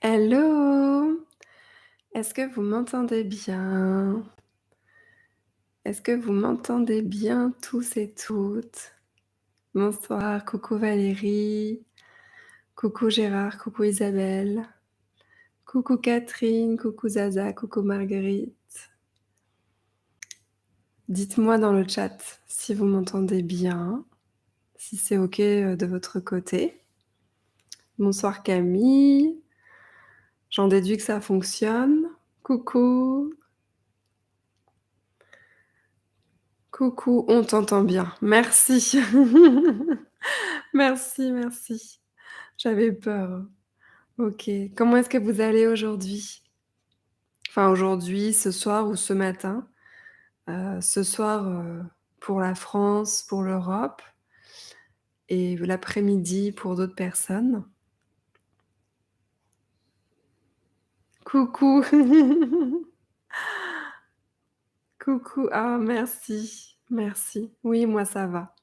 Hello! Est-ce que vous m'entendez bien? Est-ce que vous m'entendez bien tous et toutes? Bonsoir, coucou Valérie, coucou Gérard, coucou Isabelle, coucou Catherine, coucou Zaza, coucou Marguerite. Dites-moi dans le chat si vous m'entendez bien, si c'est OK, de votre côté. Bonsoir Camille, j'en déduis que ça fonctionne. Coucou. Coucou, on t'entend bien. Merci. Merci, merci. J'avais peur. OK. Comment est-ce que vous allez aujourd'hui? Enfin aujourd'hui, ce soir ou ce matin? Ce soir, pour la France, pour l'Europe et l'après-midi pour d'autres personnes. Coucou. Coucou. Ah merci, merci. Oui, moi ça va.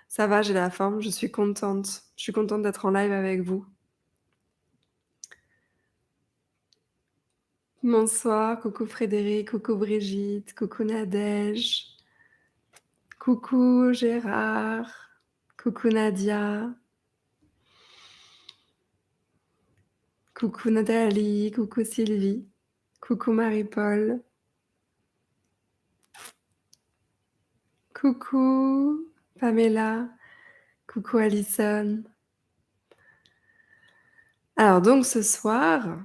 Ça va, j'ai la forme, je suis contente. Je suis contente d'être en live avec vous. Bonsoir, coucou Frédéric, coucou Brigitte, coucou Nadège, coucou Gérard, coucou Nadia, coucou Nathalie, coucou Sylvie, coucou Marie-Paul, coucou Pamela, coucou Alison. Alors donc ce soir,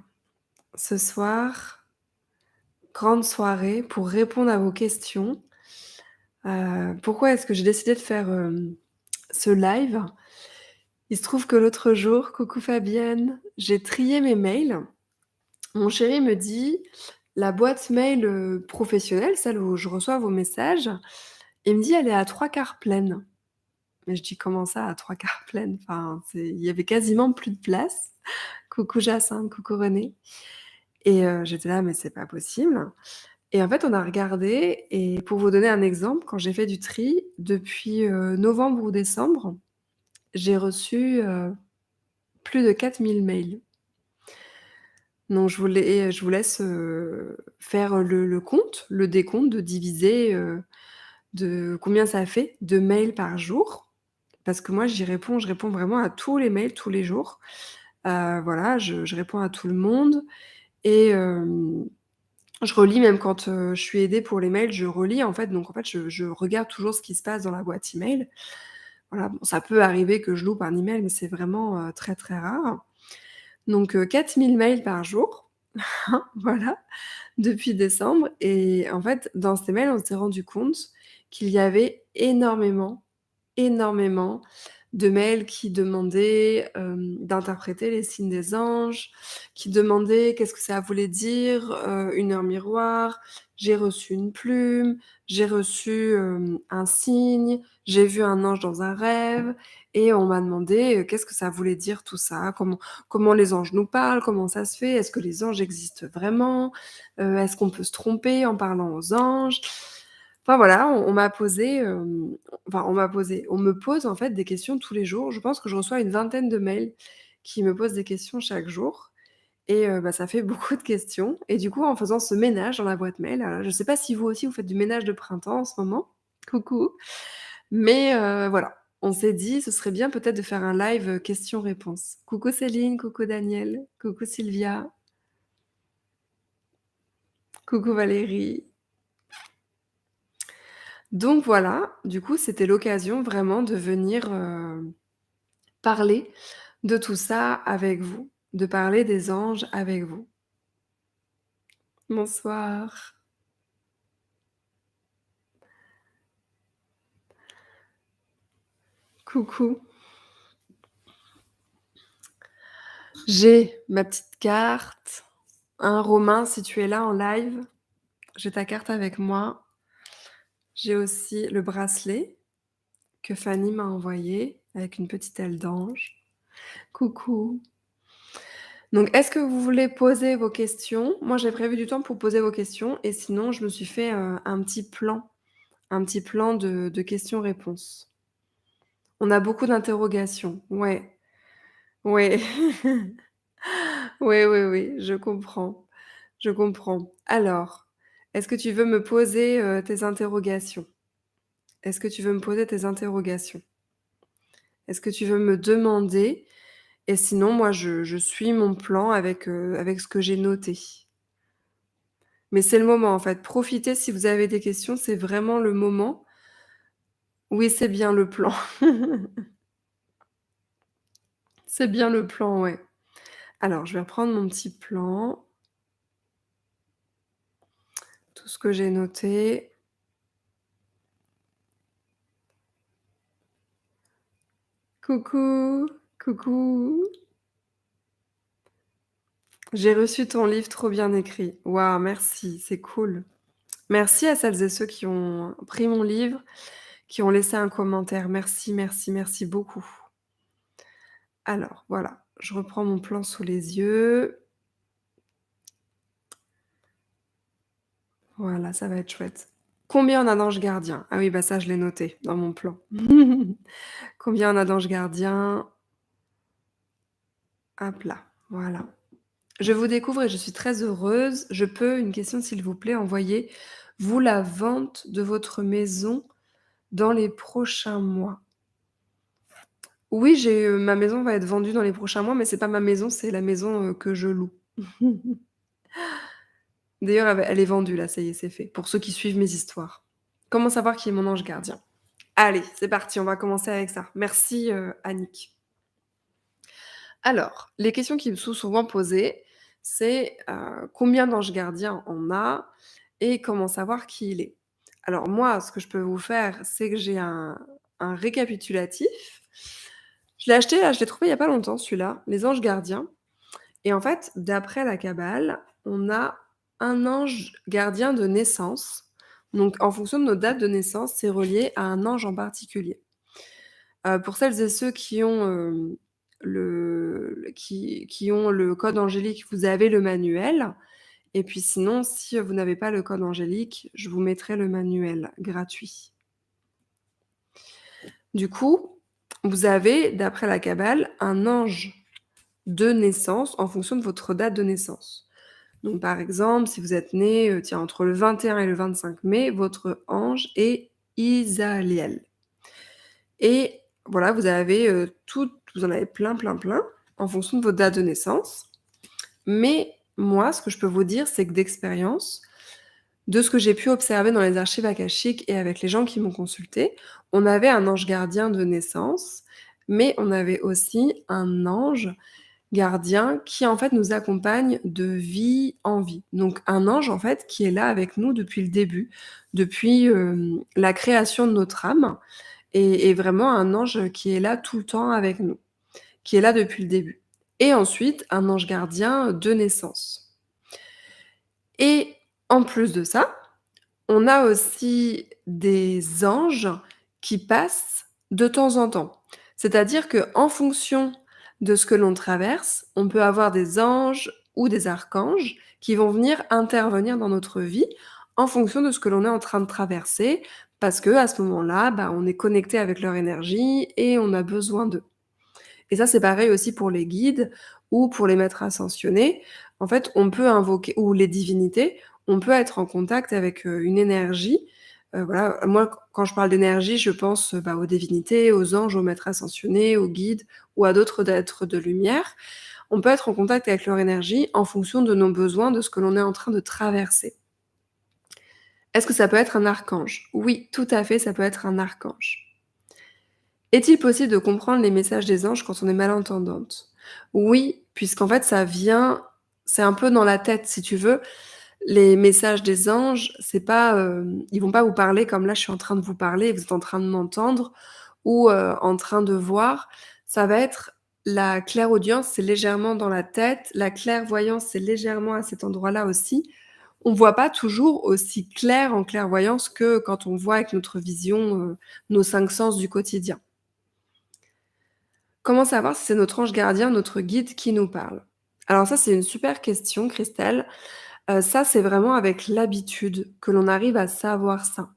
grande soirée pour répondre à vos questions. Pourquoi est-ce que j'ai décidé de faire, ce live? Il se trouve que l'autre jour, coucou Fabienne, j'ai trié mes mails. Mon chéri me dit: «La boîte mail, professionnelle, celle où je reçois vos messages», il me dit: «Elle est à 3/4 pleine». Mais je dis: «Comment ça à 3/4 pleine?» Enfin, c'est il y avait quasiment plus de place. Coucou Jacinthe, coucou René et j'étais là: «Mais c'est pas possible» et en fait, on a regardé et pour vous donner un exemple, quand j'ai fait du tri, depuis, novembre ou décembre, j'ai reçu, plus de 4 000 mails. Donc je vous laisse, faire le compte, le décompte, de diviser, de combien ça fait de mails par jour. Parce que moi je réponds vraiment à tous les mails tous les jours. Voilà, je réponds à tout le monde et je relis même quand, je suis aidée pour les mails, je relis en fait, donc en fait je regarde toujours ce qui se passe dans la boîte email. Voilà, bon ça peut arriver que je loupe un email, mais c'est vraiment, très, très rare. Donc 4 000 mails par jour, voilà. Depuis décembre et en fait, dans ces mails, on s'est rendu compte qu'il y avait énormément, énormément de mails qui demandaient, d'interpréter les signes des anges, qui demandaient qu'est-ce que ça voulait dire, une heure miroir, j'ai reçu une plume, j'ai reçu, un signe, j'ai vu un ange dans un rêve et on m'a demandé, qu'est-ce que ça voulait dire tout ça? Comment les anges nous parlent? Comment ça se fait? Est-ce que les anges existent vraiment? Est-ce qu'on peut se tromper en parlant aux anges? Enfin voilà, on m'a posé, on me pose en fait des questions tous les jours. Je pense que je reçois une vingtaine de mails qui me posent des questions chaque jour et bah, ça fait beaucoup de questions et du coup, en faisant ce ménage dans la boîte mail, je ne sais pas si vous aussi vous faites du ménage de printemps en ce moment? Coucou! Mais voilà, on s'est dit: «Ce serait bien peut-être de faire un live, questions-réponses». Coucou Céline, coucou Daniel, coucou Sylvia, coucou Valérie. Donc voilà, du coup, c'était l'occasion vraiment de venir, parler de tout ça avec vous, de parler des anges avec vous. Bonsoir. Coucou. J'ai ma petite carte. Hein, Romain, si tu es là en live, j'ai ta carte avec moi. J'ai aussi le bracelet que Fanny m'a envoyé avec une petite aile d'ange. Coucou. Donc est-ce que vous voulez poser vos questions? Moi, j'ai prévu du temps pour poser vos questions et sinon je me suis fait, un petit plan de questions-réponses. On a beaucoup d'interrogations. Ouais, ouais. Oui, oui, oui, je comprends, je comprends. Alors, est-ce que tu veux me poser, tes interrogations? Est-ce que tu veux me poser tes interrogations? Est-ce que tu veux me demander? Et sinon, moi, je suis mon plan avec ce que j'ai noté. Mais c'est le moment, en fait. Profitez si vous avez des questions, c'est vraiment le moment. Oui, c'est bien le plan. C'est bien le plan, ouais. Alors, je vais reprendre mon petit plan, tout ce que j'ai noté. Coucou, coucou. J'ai reçu ton livre trop bien écrit. Waouh, merci, c'est cool. Merci à celles et ceux qui ont pris mon livre, qui ont laissé un commentaire. Merci, merci, merci beaucoup. Alors, voilà, je reprends mon plan sous les yeux. Voilà, ça va être chouette. Combien on a d'anges gardiens? Ah oui, bah ça, je l'ai noté dans mon plan. Combien on a d'anges gardiens? Hop là, voilà. Je vous découvre et je suis très heureuse. Je peux une question s'il vous plaît, envoyer vous la vente de votre maison dans les prochains mois? Oui, ma maison va être vendue dans les prochains mois, mais c'est pas ma maison, c'est la maison, que je loue. D'ailleurs, elle est vendue là, ça y est, c'est fait, pour ceux qui suivent mes histoires. Comment savoir qui est mon ange gardien? Allez, c'est parti, on va commencer avec ça. Merci, Annick. Alors, les questions qui me sont souvent posées, c'est, combien d'anges gardiens on a et comment savoir qui il est? Alors moi, ce que je peux vous faire, c'est que j'ai un récapitulatif. Je l'ai acheté là, je l'ai trouvé il y a pas longtemps celui-là, Les Anges Gardiens et en fait, d'après la Kabbale, on a un ange gardien de naissance. Donc en fonction de nos dates de naissance, c'est relié à un ange en particulier. Pour celles et ceux qui ont, qui ont le code angélique, vous avez le manuel et puis sinon, si, vous n'avez pas le code angélique, je vous mettrai le manuel gratuit. Du coup, vous avez, d'après la Kabbale, un ange de naissance en fonction de votre date de naissance. Donc par exemple, si vous êtes né, tiens, entre le 21 et le 25 mai, votre ange est Isaliel. Et voilà, vous en avez plein, plein, plein en fonction de votre date de naissance. Mais moi, ce que je peux vous dire, c'est que d'expérience, de ce que j'ai pu observer dans les archives akashiques et avec les gens qui m'ont consultée, on avait un ange gardien de naissance, mais on avait aussi un ange gardien qui, en fait, nous accompagne de vie en vie. Donc un ange, en fait, qui est là avec nous depuis le début, depuis, la création de notre âme et vraiment un ange qui est là tout le temps avec nous, qui est là depuis le début. Et ensuite, un ange gardien de naissance. Et en plus de ça, on a aussi des anges qui passent de temps en temps. C'est-à-dire qu'en fonction de ce que l'on traverse, on peut avoir des anges ou des archanges qui vont venir intervenir dans notre vie en fonction de ce que l'on est en train de traverser, parce qu'à ce moment-là, bah, on est connecté avec leur énergie et on a besoin d'eux. Et ça, c'est pareil aussi pour les guides ou pour les maîtres ascensionnés. En fait, on peut invoquer ou les divinités, on peut être en contact avec, une énergie. Voilà, moi, quand je parle d'énergie, je pense, bah, aux divinités, aux anges, aux maîtres ascensionnés, aux guides ou à d'autres êtres de lumière. On peut être en contact avec leur énergie en fonction de nos besoins, de ce que l'on est en train de traverser. Est-ce que ça peut être un archange? Oui, tout à fait, ça peut être un archange. Est-il possible de comprendre les messages des anges quand on est malentendante? Oui, puisqu'en fait c'est un peu dans la tête si tu veux. Les messages des anges, c'est pas, ils vont pas vous parler comme là je suis en train de vous parler et vous êtes en train de m'entendre ou, en train de voir. Ça va être la clairaudience, c'est légèrement dans la tête, la clairvoyance, c'est légèrement à cet endroit-là aussi. On voit pas toujours aussi clair en clairvoyance que quand on voit avec notre vision, nos 5 sens du quotidien. Comment savoir si c'est notre ange gardien, notre guide qui nous parle? Alors ça, c'est une super question, Christelle. Ça, c'est vraiment avec l'habitude que l'on arrive à savoir ça.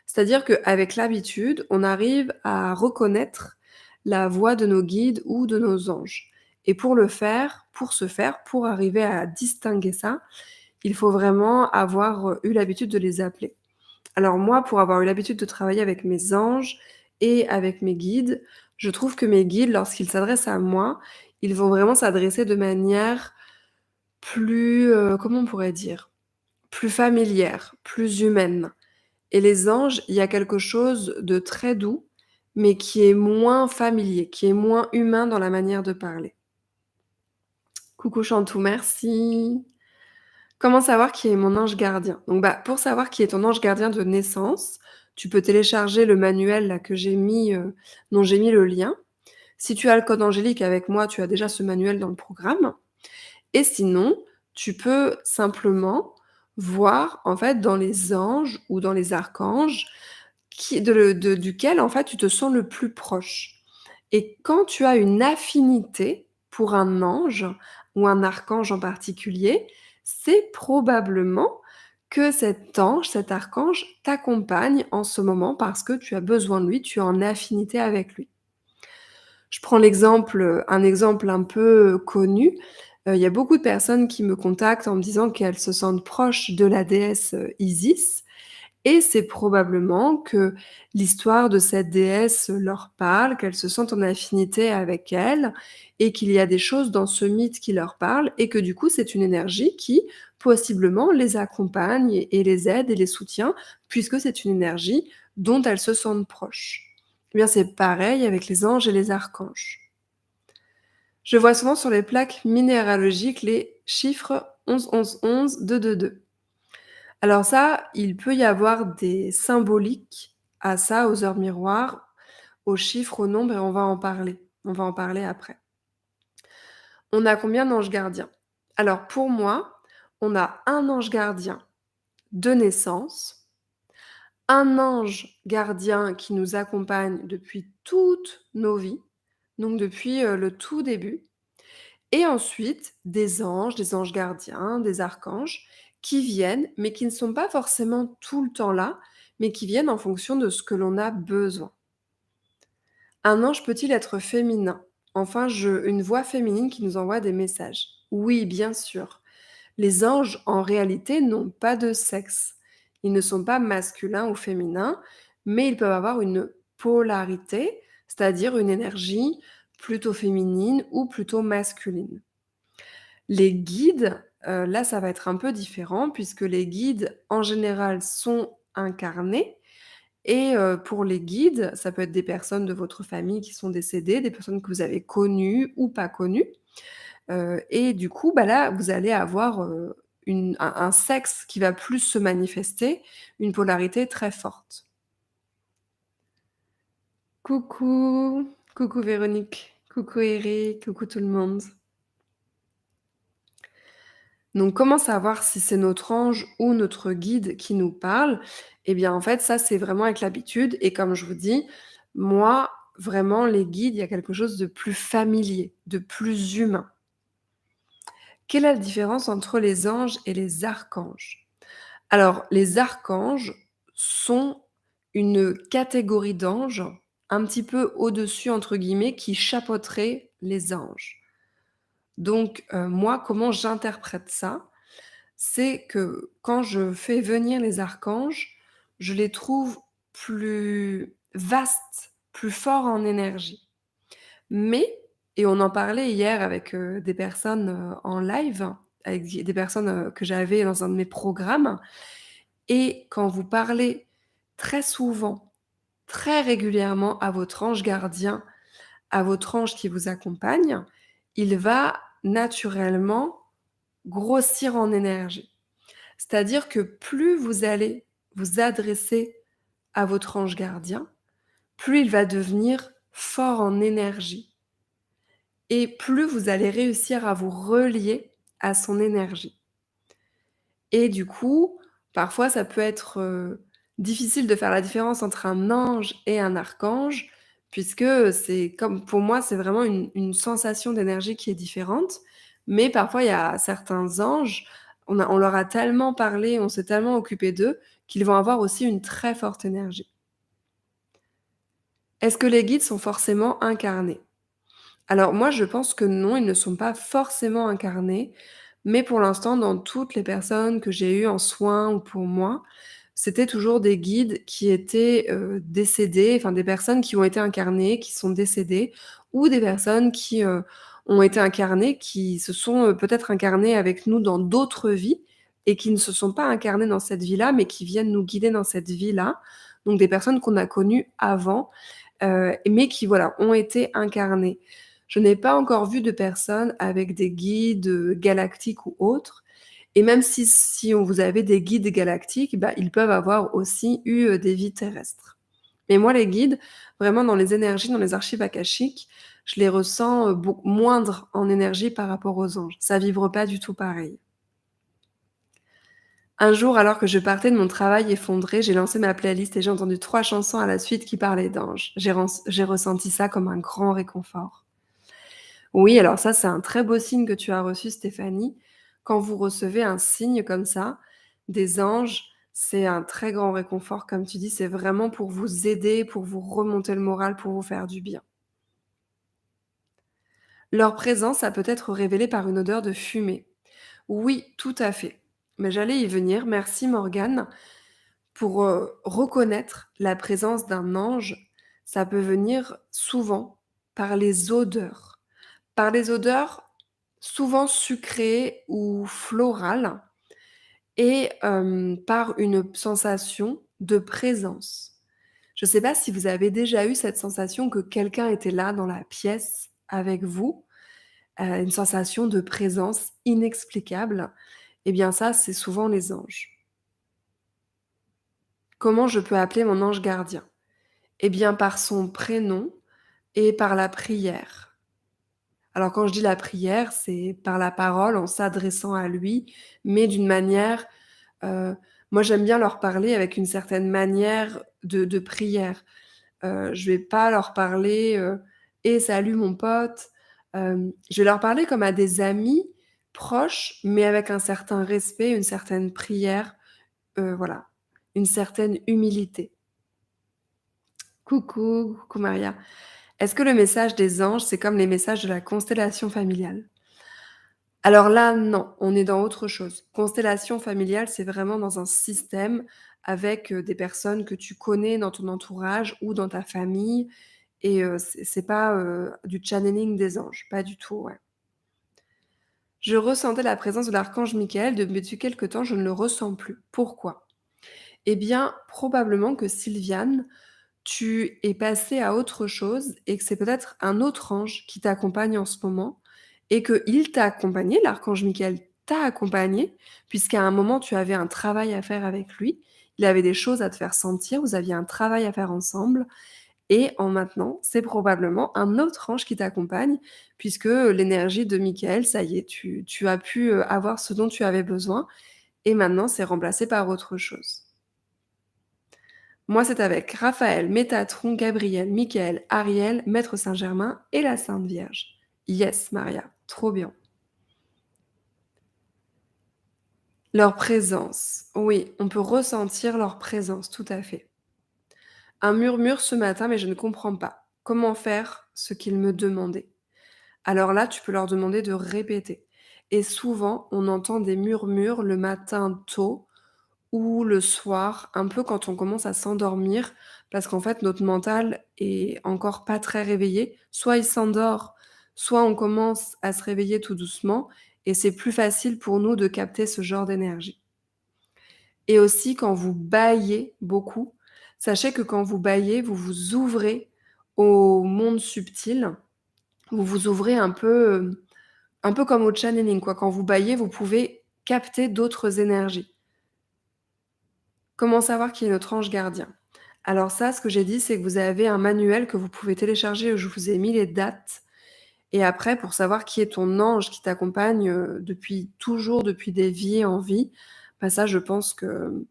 C'est-à-dire qu'avec l'habitude, on arrive à reconnaître la voix de nos guides ou de nos anges et pour le faire, pour ce faire, pour arriver à distinguer ça, il faut vraiment avoir, eu l'habitude de les appeler. Alors moi, pour avoir eu l'habitude de travailler avec mes anges et avec mes guides, je trouve que mes guides, lorsqu'ils s'adressent à moi, ils vont vraiment s'adresser de manière plus, comment on pourrait dire? Plus familière, plus humaine. Et les anges, il y a quelque chose de très doux, mais qui est moins familier, qui est moins humain dans la manière de parler. Coucou Chantou, merci. Comment savoir qui est mon ange gardien? Donc, bah, pour savoir qui est ton ange gardien de naissance, tu peux télécharger le manuel là que j'ai mis, dont j'ai mis le lien. Si tu as le code angélique avec moi, tu as déjà ce manuel dans le programme. Et sinon, tu peux simplement voir, en fait, dans les anges ou dans les archanges, duquel, en fait, tu te sens le plus proche. Et quand tu as une affinité pour un ange ou un archange en particulier, c'est probablement que cet ange, cet archange t'accompagne en ce moment parce que tu as besoin de lui, tu es en affinité avec lui. Je prends un exemple un peu, connu. Il y a beaucoup de personnes qui me contactent en me disant qu'elles se sentent proches de la déesse, Isis, et c'est probablement que l'histoire de cette déesse leur parle, qu'elles se sentent en affinité avec elle et qu'il y a des choses dans ce mythe qui leur parlent et que du coup, c'est une énergie qui, possiblement, les accompagne et les aide et les soutient puisque c'est une énergie dont elles se sentent proches. Eh bien, c'est pareil avec les anges et les archanges. Je vois souvent sur les plaques minéralogiques les chiffres 11 11 11 222. Alors ça, il peut y avoir des symboliques à ça, aux heures miroirs, aux chiffres, aux nombres et on va en parler. On va en parler après. On a combien d'anges gardiens? Alors pour moi, on a un ange gardien de naissance, un ange gardien qui nous accompagne depuis toutes nos vies, donc depuis, le tout début. Et ensuite, des anges gardiens, des archanges qui viennent, mais qui ne sont pas forcément tout le temps là, mais qui viennent en fonction de ce que l'on a besoin. Un ange peut-il être féminin? Enfin, une voix féminine qui nous envoie des messages. Oui, bien sûr. Les anges, en réalité, n'ont pas de sexe. Ils ne sont pas masculins ou féminins, mais ils peuvent avoir une polarité, c'est-à-dire une énergie plutôt féminine ou plutôt masculine. Les guides, là, ça va être un peu différent puisque les guides, en général, sont incarnés et pour les guides, ça peut être des personnes de votre famille qui sont décédées, des personnes que vous avez connues ou pas connues, et du coup, bah, là, vous allez avoir, un sexe qui va plus se manifester, une polarité très forte. Coucou, coucou Véronique, coucou Eric, coucou tout le monde. Donc comment savoir si c'est notre ange ou notre guide qui nous parle? Eh bien, en fait, ça, c'est vraiment avec l'habitude et comme je vous dis, moi, vraiment, les guides, il y a quelque chose de plus familier, de plus humain. Quelle est la différence entre les anges et les archanges? Alors, les archanges sont une catégorie d'anges un petit peu «au-dessus» entre guillemets qui chapeauterait les anges. Donc, moi, comment j'interprète ça? C'est que quand je fais venir les archanges, je les trouve plus vastes, plus forts en énergie. Mais et on en parlait hier avec, des personnes, en live, avec des personnes, que j'avais dans un de mes programmes et quand vous parlez très souvent, très régulièrement à votre ange gardien, à votre ange qui vous accompagne, il va naturellement grossir en énergie. C'est-à-dire que plus vous allez vous adresser à votre ange gardien, plus il va devenir fort en énergie et plus vous allez réussir à vous relier à son énergie. Et du coup, parfois ça peut être, difficile de faire la différence entre un ange et un archange puisque, c'est comme pour moi, c'est vraiment une sensation d'énergie qui est différente. Mais parfois, il y a certains anges, on leur a tellement parlé, on s'est tellement occupé d'eux, qu'ils vont avoir aussi une très forte énergie. Est-ce que les guides sont forcément incarnés? Alors moi, je pense que non, ils ne sont pas forcément incarnés, mais pour l'instant, dans toutes les personnes que j'ai eues en soins ou pour moi, c'était toujours des guides qui étaient, décédés, enfin des personnes qui ont été incarnées, qui sont décédées ou des personnes qui, ont été incarnées, qui se sont, peut-être incarnées avec nous dans d'autres vies et qui ne se sont pas incarnées dans cette vie-là, mais qui viennent nous guider dans cette vie-là. Donc des personnes qu'on a connues avant, mais qui voilà, ont été incarnées. Je n'ai pas encore vu de personnes avec des guides, galactiques ou autres et même si on vous avez des guides galactiques, bah, ils peuvent avoir aussi eu, des vies terrestres. Mais moi, les guides, vraiment dans les énergies, dans les archives akashiques, je les ressens, beau moindres en énergie par rapport aux anges. Ça vibre pas du tout pareil. Un jour, alors que je partais de mon travail effondré, j'ai lancé ma playlist et j'ai entendu 3 chansons à la suite qui parlaient d'anges. J'ai ressenti ça comme un grand réconfort. Oui, alors ça, c'est un très beau signe que tu as reçu, Stéphanie. Quand vous recevez un signe comme ça, des anges, c'est un très grand réconfort, comme tu dis, c'est vraiment pour vous aider, pour vous remonter le moral, pour vous faire du bien. Leur présence a peut être révélée par une odeur de fumée. Oui, tout à fait. Mais j'allais y venir. Merci Morgane. Pour, reconnaître la présence d'un ange, ça peut venir souvent par les odeurs. Par les odeurs souvent sucrées ou florales et par une sensation de présence. Je ne sais pas si vous avez déjà eu cette sensation que quelqu'un était là dans la pièce avec vous, une sensation de présence inexplicable. Eh bien ça, c'est souvent les anges. Comment je peux appeler mon ange gardien? Eh bien par son prénom et par la prière. Alors quand je dis la prière, c'est par la parole, en s'adressant à lui, mais d'une manière, heu, moi j'aime bien leur parler avec une certaine manière de prière. Je vais pas leur parler, «Eh salut mon pote», je vais leur parler comme à des amis proches, mais avec un certain respect, une certaine prière, voilà, une certaine humilité. Coucou, coucou Maria. Est-ce que le message des anges, c'est comme les messages de la constellation familiale? Alors là, non, on est dans autre chose. Constellation familiale, c'est vraiment dans un système avec, des personnes que tu connais dans ton entourage ou dans ta famille et c'est pas, du channeling des anges, pas du tout, ouais. Je ressentais la présence de l'archange Michael, depuis quelque temps, je ne le ressens plus. Pourquoi? Eh bien, probablement que Sylviane, tu es passée à autre chose et que c'est peut-être un autre ange qui t'accompagne en ce moment et qu'il t'a accompagné, l'archange Michael t'a accompagné, puisqu'à un moment tu avais un travail à faire avec lui. Il avait des choses à te faire sentir, vous aviez un travail à faire ensemble et en maintenant, c'est probablement un autre ange qui t'accompagne puisque, l'énergie de Michael, ça y est, tu as pu, avoir ce dont tu avais besoin et maintenant c'est remplacé par autre chose. Moi, c'est avec Raphaël, Métatron, Gabriel, Michael, Ariel, Maître Saint-Germain et la Sainte Vierge. Yes, Maria, trop bien. Leur présence, oui, on peut ressentir leur présence, tout à fait. Un murmure ce matin, mais je ne comprends pas. Comment faire ce qu'ils me demandaient? Alors là, tu peux leur demander de répéter. Et souvent, on entend des murmures le matin tôt ou le soir, un peu quand on commence à s'endormir, parce qu'en fait, notre mental est encore pas très réveillé. Soit il s'endort, soit on commence à se réveiller tout doucement et c'est plus facile pour nous de capter ce genre d'énergie. Et aussi quand vous bâillez beaucoup, sachez que quand vous bâillez, vous vous ouvrez au monde subtil, vous vous ouvrez un peu comme au channeling quoi. Quand vous bâillez, vous pouvez capter d'autres énergies. Comment savoir qui est notre ange gardien? Alors ça, ce que j'ai dit, c'est que vous avez un manuel que vous pouvez télécharger où je vous ai mis les dates et après pour savoir qui est ton ange qui t'accompagne, depuis toujours, depuis des vies en vie, bah, ça je pense que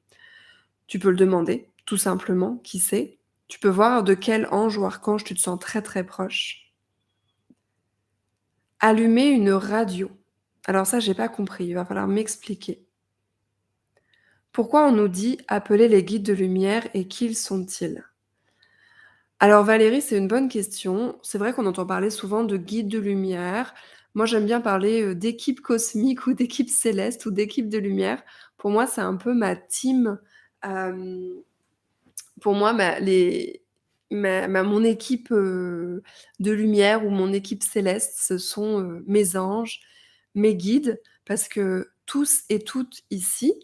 tu peux le demander, tout simplement, qui c'est. Tu peux voir de quel ange ou archange tu te sens très, très proche. Allumer une radio. Alors ça, j'ai pas compris, il va falloir m'expliquer. Pourquoi on nous dit: «Appeler les guides de lumière» et qu'ils sont-ils? Alors Valérie, c'est une bonne question. C'est vrai qu'on entend parler souvent de guides de lumière. Moi, j'aime bien parler, d'équipe cosmique ou d'équipe céleste ou d'équipe de lumière. Pour moi, c'est un peu ma team, hem, pour moi, mon équipe, de lumière ou mon équipe céleste, ce sont, mes anges, mes guides, parce que tous et toutes ici,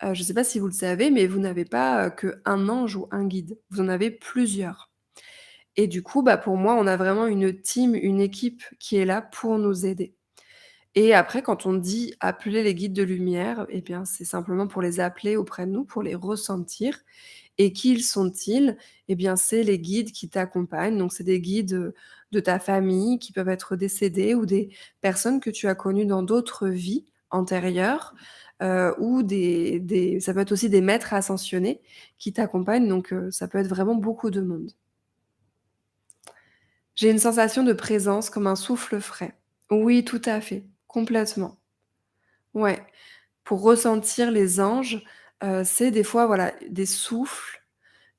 je ne sais pas si vous le savez, mais vous n'avez pas, qu'1 ange ou un guide, vous en avez plusieurs. Et du coup, bah, pour moi, on a vraiment une team, une équipe qui est là pour nous aider. Et après, quand on dit appeler les guides de lumière, eh bien, c'est simplement pour les appeler auprès de nous, pour les ressentir. Et qui sont-ils? Eh bien, c'est les guides qui t'accompagnent. Donc, c'est des guides, de ta famille qui peuvent être décédés ou des personnes que tu as connues dans d'autres vies antérieures, ou des ça peut être aussi des maîtres ascensionnés qui t'accompagnent. Donc, ça peut être vraiment beaucoup de monde. J'ai une sensation de présence comme un souffle frais. Oui, tout à fait, complètement. Ouais, pour ressentir les anges, c'est des fois, voilà, des souffles,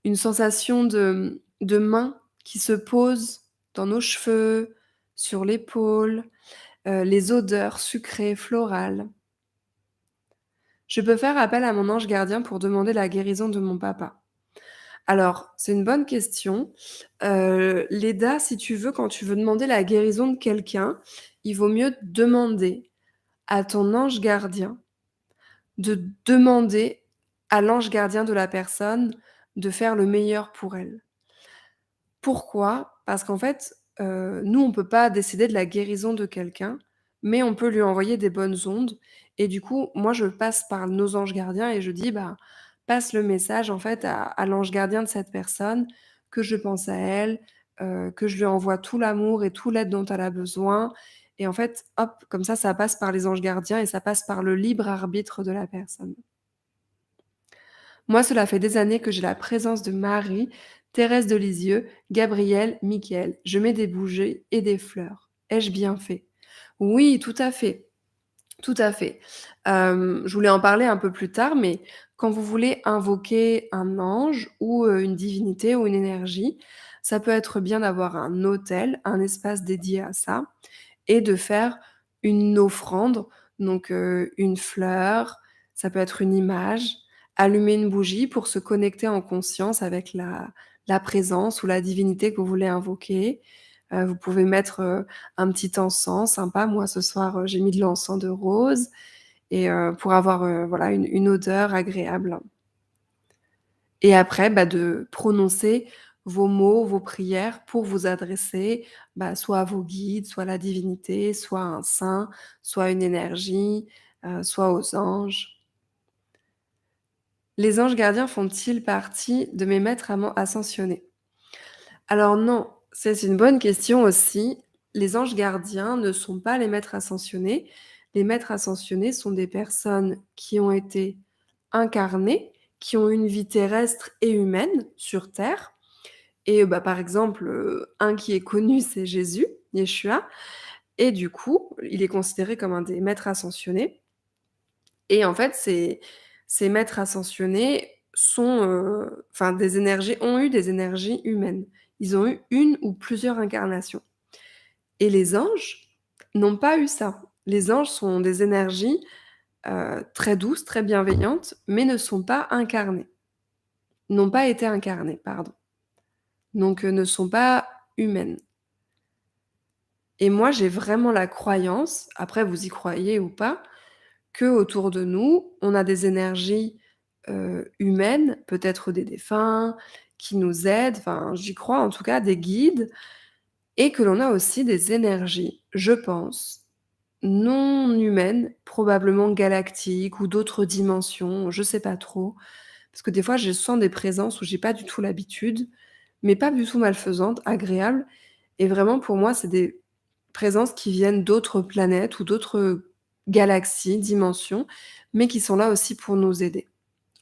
une sensation de main qui se pose dans nos cheveux, sur l'épaule, les odeurs sucrées, florales. Je peux faire appel à mon ange gardien pour demander la guérison de mon papa. Alors, c'est une bonne question. L'EDA, si tu veux, quand tu veux demander la guérison de quelqu'un, il vaut mieux demander à ton ange gardien de demander à l'ange gardien de la personne de faire le meilleur pour elle. Pourquoi? Parce qu'en fait, nous, on peut pas décider de la guérison de quelqu'un, mais on peut lui envoyer des bonnes ondes et du coup, moi, je passe par nos anges gardiens et je dis: «Bah, passe le message, en fait, à l'ange gardien de cette personne, que je pense à elle, que je lui envoie tout l'amour et tout l'aide dont elle a besoin» et en fait, hop, comme ça passe par les anges gardiens et ça passe par le libre arbitre de la personne. Moi, cela fait des années que j'ai la présence de Marie, Thérèse de Lisieux, Gabriel, Michael. Je mets des bougies et des fleurs. Ai-je bien fait? Oui, tout à fait, tout à fait. Je voulais en parler un peu plus tard, mais quand vous voulez invoquer un ange ou, une divinité ou une énergie, ça peut être bien d'avoir un autel, un espace dédié à ça et de faire une offrande, donc une fleur, ça peut être une image, allumer une bougie pour se connecter en conscience avec la présence ou la divinité que vous voulez invoquer. Vous pouvez mettre, un petit encens sympa. Moi, ce soir, j'ai mis de l'encens de rose et pour avoir, voilà, une odeur agréable. Et après, bah, de prononcer vos mots, vos prières pour vous adresser, bah, soit à vos guides, soit à la divinité, soit à un saint, soit à une énergie, soit aux anges. Les anges gardiens font-ils partie de mes maîtres ascensionnés? Alors non, c'est une bonne question aussi. Les anges gardiens ne sont pas les maîtres ascensionnés. Les maîtres ascensionnés sont des personnes qui ont été incarnées, qui ont une vie terrestre et humaine sur terre. Et bah, par exemple, un qui est connu, c'est Jésus, Yeshua et du coup, il est considéré comme un des maîtres ascensionnés et en fait, ces maîtres ascensionnés sont, enfin des énergies ont eu des énergies humaines. Ils ont eu une ou plusieurs incarnations et les anges n'ont pas eu ça. Les anges sont des énergies, très douces, très bienveillantes, mais ne sont pas incarnées. N'ont pas été incarnées, pardon. Donc, ne sont pas humaines. Et moi, j'ai vraiment la croyance, après vous y croyez ou pas, qu'autour de nous, on a des énergies, humaines, peut-être des défunts, qui nous aident, enfin j'y crois en tout cas, des guides et que l'on a aussi des énergies, je pense, non humaines, probablement galactiques ou d'autres dimensions, je sais pas trop. Parce que des fois, je sens des présences où j'ai pas du tout l'habitude, mais pas du tout malfaisantes, agréables et vraiment pour moi, c'est des présences qui viennent d'autres planètes ou d'autres galaxies, dimensions, mais qui sont là aussi pour nous aider,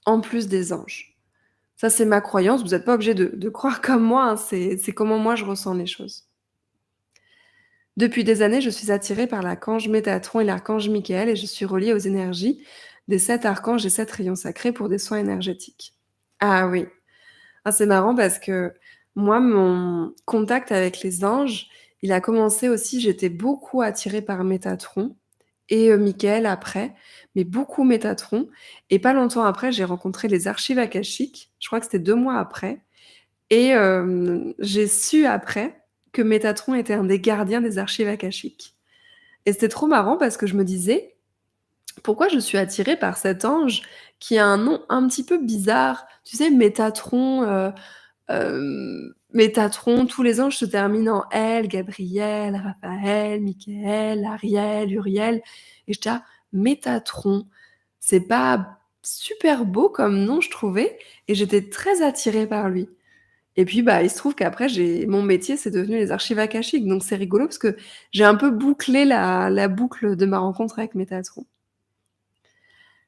en plus des anges. Ça, c'est ma croyance, vous êtes pas obligés de croire comme moi, hein, c'est comment moi je ressens les choses. Depuis des années, je suis attirée par l'archange Métatron et l'archange Michael et je suis reliée aux énergies des 7 archanges et 7 rayons sacrés pour des soins énergétiques. Ah oui. Ah, c'est marrant parce que Moi, mon contact avec les anges, il a commencé aussi j'étais beaucoup attirée par Métatron et Michael après, mais beaucoup Métatron et pas longtemps après, j'ai rencontré les archives akashiques. Je crois que c'était 2 mois après et j'ai su après que Métatron était un des gardiens des archives akashiques et c'était trop marrant parce que je me disais: «Pourquoi je suis attirée par cet ange qui a un nom un petit peu bizarre?» Tu sais, Métatron, Métatron, tous les anges se terminent en L, Gabriel, Raphaël, Michael, Ariel, Uriel et j'étais là: «Métatron», c'est pas super beau comme nom, je trouvais et j'étais très attirée par lui et puis, bah, il se trouve qu'après j'ai mon métier, c'est devenu les archives akashiques donc c'est rigolo parce que j'ai un peu bouclé la boucle de ma rencontre avec Métatron.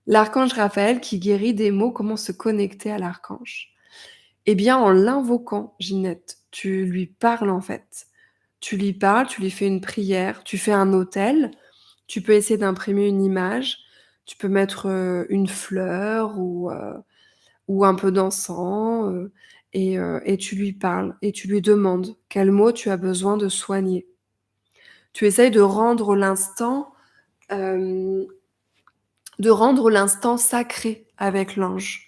L'archange Raphaël qui guérit des maux, comment se connecter à l'archange? Eh bien, en l'invoquant, Ginette, tu lui parles, en fait. Tu lui parles, tu lui fais une prière, tu fais un autel, tu peux essayer d'imprimer une image, tu peux mettre, une fleur ou un peu d'encens, et tu lui parles et tu lui demandes quels mots tu as besoin de soigner. Tu essayes hem, de rendre l'instant sacré avec l'ange.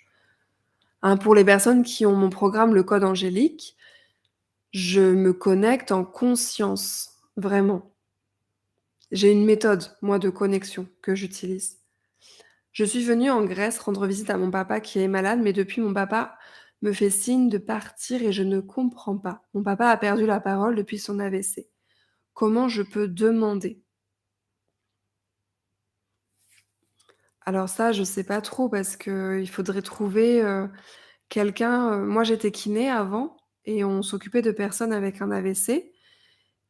Hein, pour les personnes qui ont mon programme Le Code Angélique, je me connecte en conscience, vraiment. J'ai une méthode, moi, de connexion que j'utilise. Je suis venue en Grèce rendre visite à mon papa qui est malade, mais depuis mon papa me fait signe de partir et je ne comprends pas. Mon papa a perdu la parole depuis son AVC. Comment je peux demander? Alors ça, je sais pas trop parce qu'il faudrait trouver, quelqu'un, moi j'étais kiné avant et on s'occupait de personnes avec un AVC.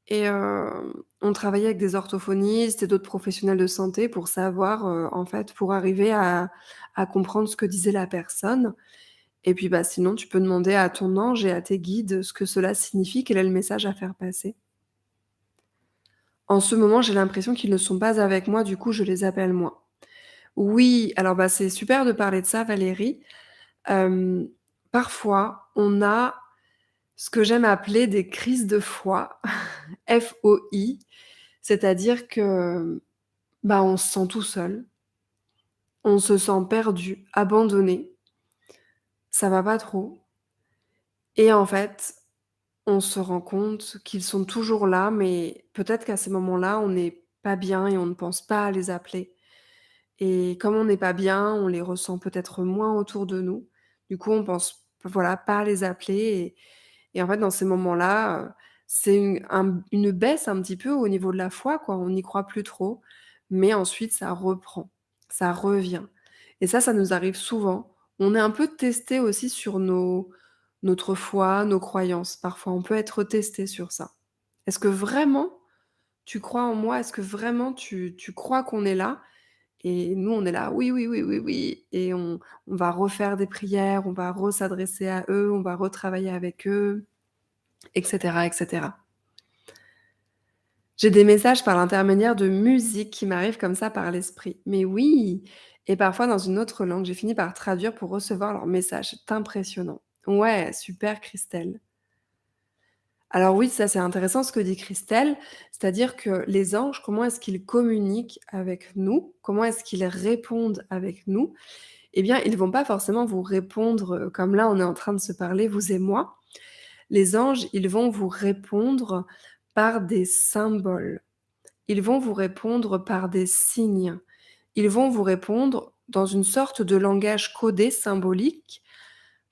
Et on travaillait avec des orthophonistes et d'autres professionnels de santé pour savoir, en fait, pour arriver à comprendre ce que disait la personne et puis, bah, sinon tu peux demander à ton ange et à tes guides ce que cela signifie, quel est le message à faire passer. En ce moment, j'ai l'impression qu'ils ne sont pas avec moi, du coup, je les appelle moi. Oui, alors, bah, c'est super de parler de ça, Valérie. Hem, Parfois, on a ce que j'aime appeler des crises de foi, FOI, c'est-à-dire que bah, on se sent tout seul, on se sent perdu, abandonné, ça va pas trop et en fait, on se rend compte qu'ils sont toujours là, mais peut-être qu'à ces moments-là, on n'est pas bien et on ne pense pas à les appeler et comme on n'est pas bien, on les ressent peut-être moins autour de nous. Du coup, on pense, voilà, pas à les appeler et en fait, dans ces moments-là, c'est une baisse un petit peu au niveau de la foi, quoi. On n'y croit plus trop, mais ensuite ça reprend, ça revient et ça nous arrive souvent. On est un peu testé aussi sur notre foi, nos croyances. Parfois, on peut être testé sur ça. Est-ce que vraiment tu crois en moi? Est-ce que vraiment tu crois qu'on est là? Et nous, on est là: «Oui, oui, oui, oui, oui» et on va refaire des prières, on va s'adresser à eux, on va retravailler avec eux et cetera et cetera. J'ai des messages par l'intermédiaire de musique qui m'arrivent comme ça par l'esprit. Mais oui! Et parfois dans une autre langue. J'ai fini par traduire pour recevoir leurs messages. C'est impressionnant. Ouais, super Christelle. Alors oui, ça c'est intéressant ce que dit Christelle, c'est-à-dire que les anges, comment est-ce qu'ils communiquent avec nous? Comment est-ce qu'ils répondent avec nous? Eh bien, ils vont pas forcément vous répondre, comme là on est en train de se parler, vous et moi. Les anges, ils vont vous répondre par des symboles. Ils vont vous répondre par des signes. Ils vont vous répondre dans une sorte de langage codé symbolique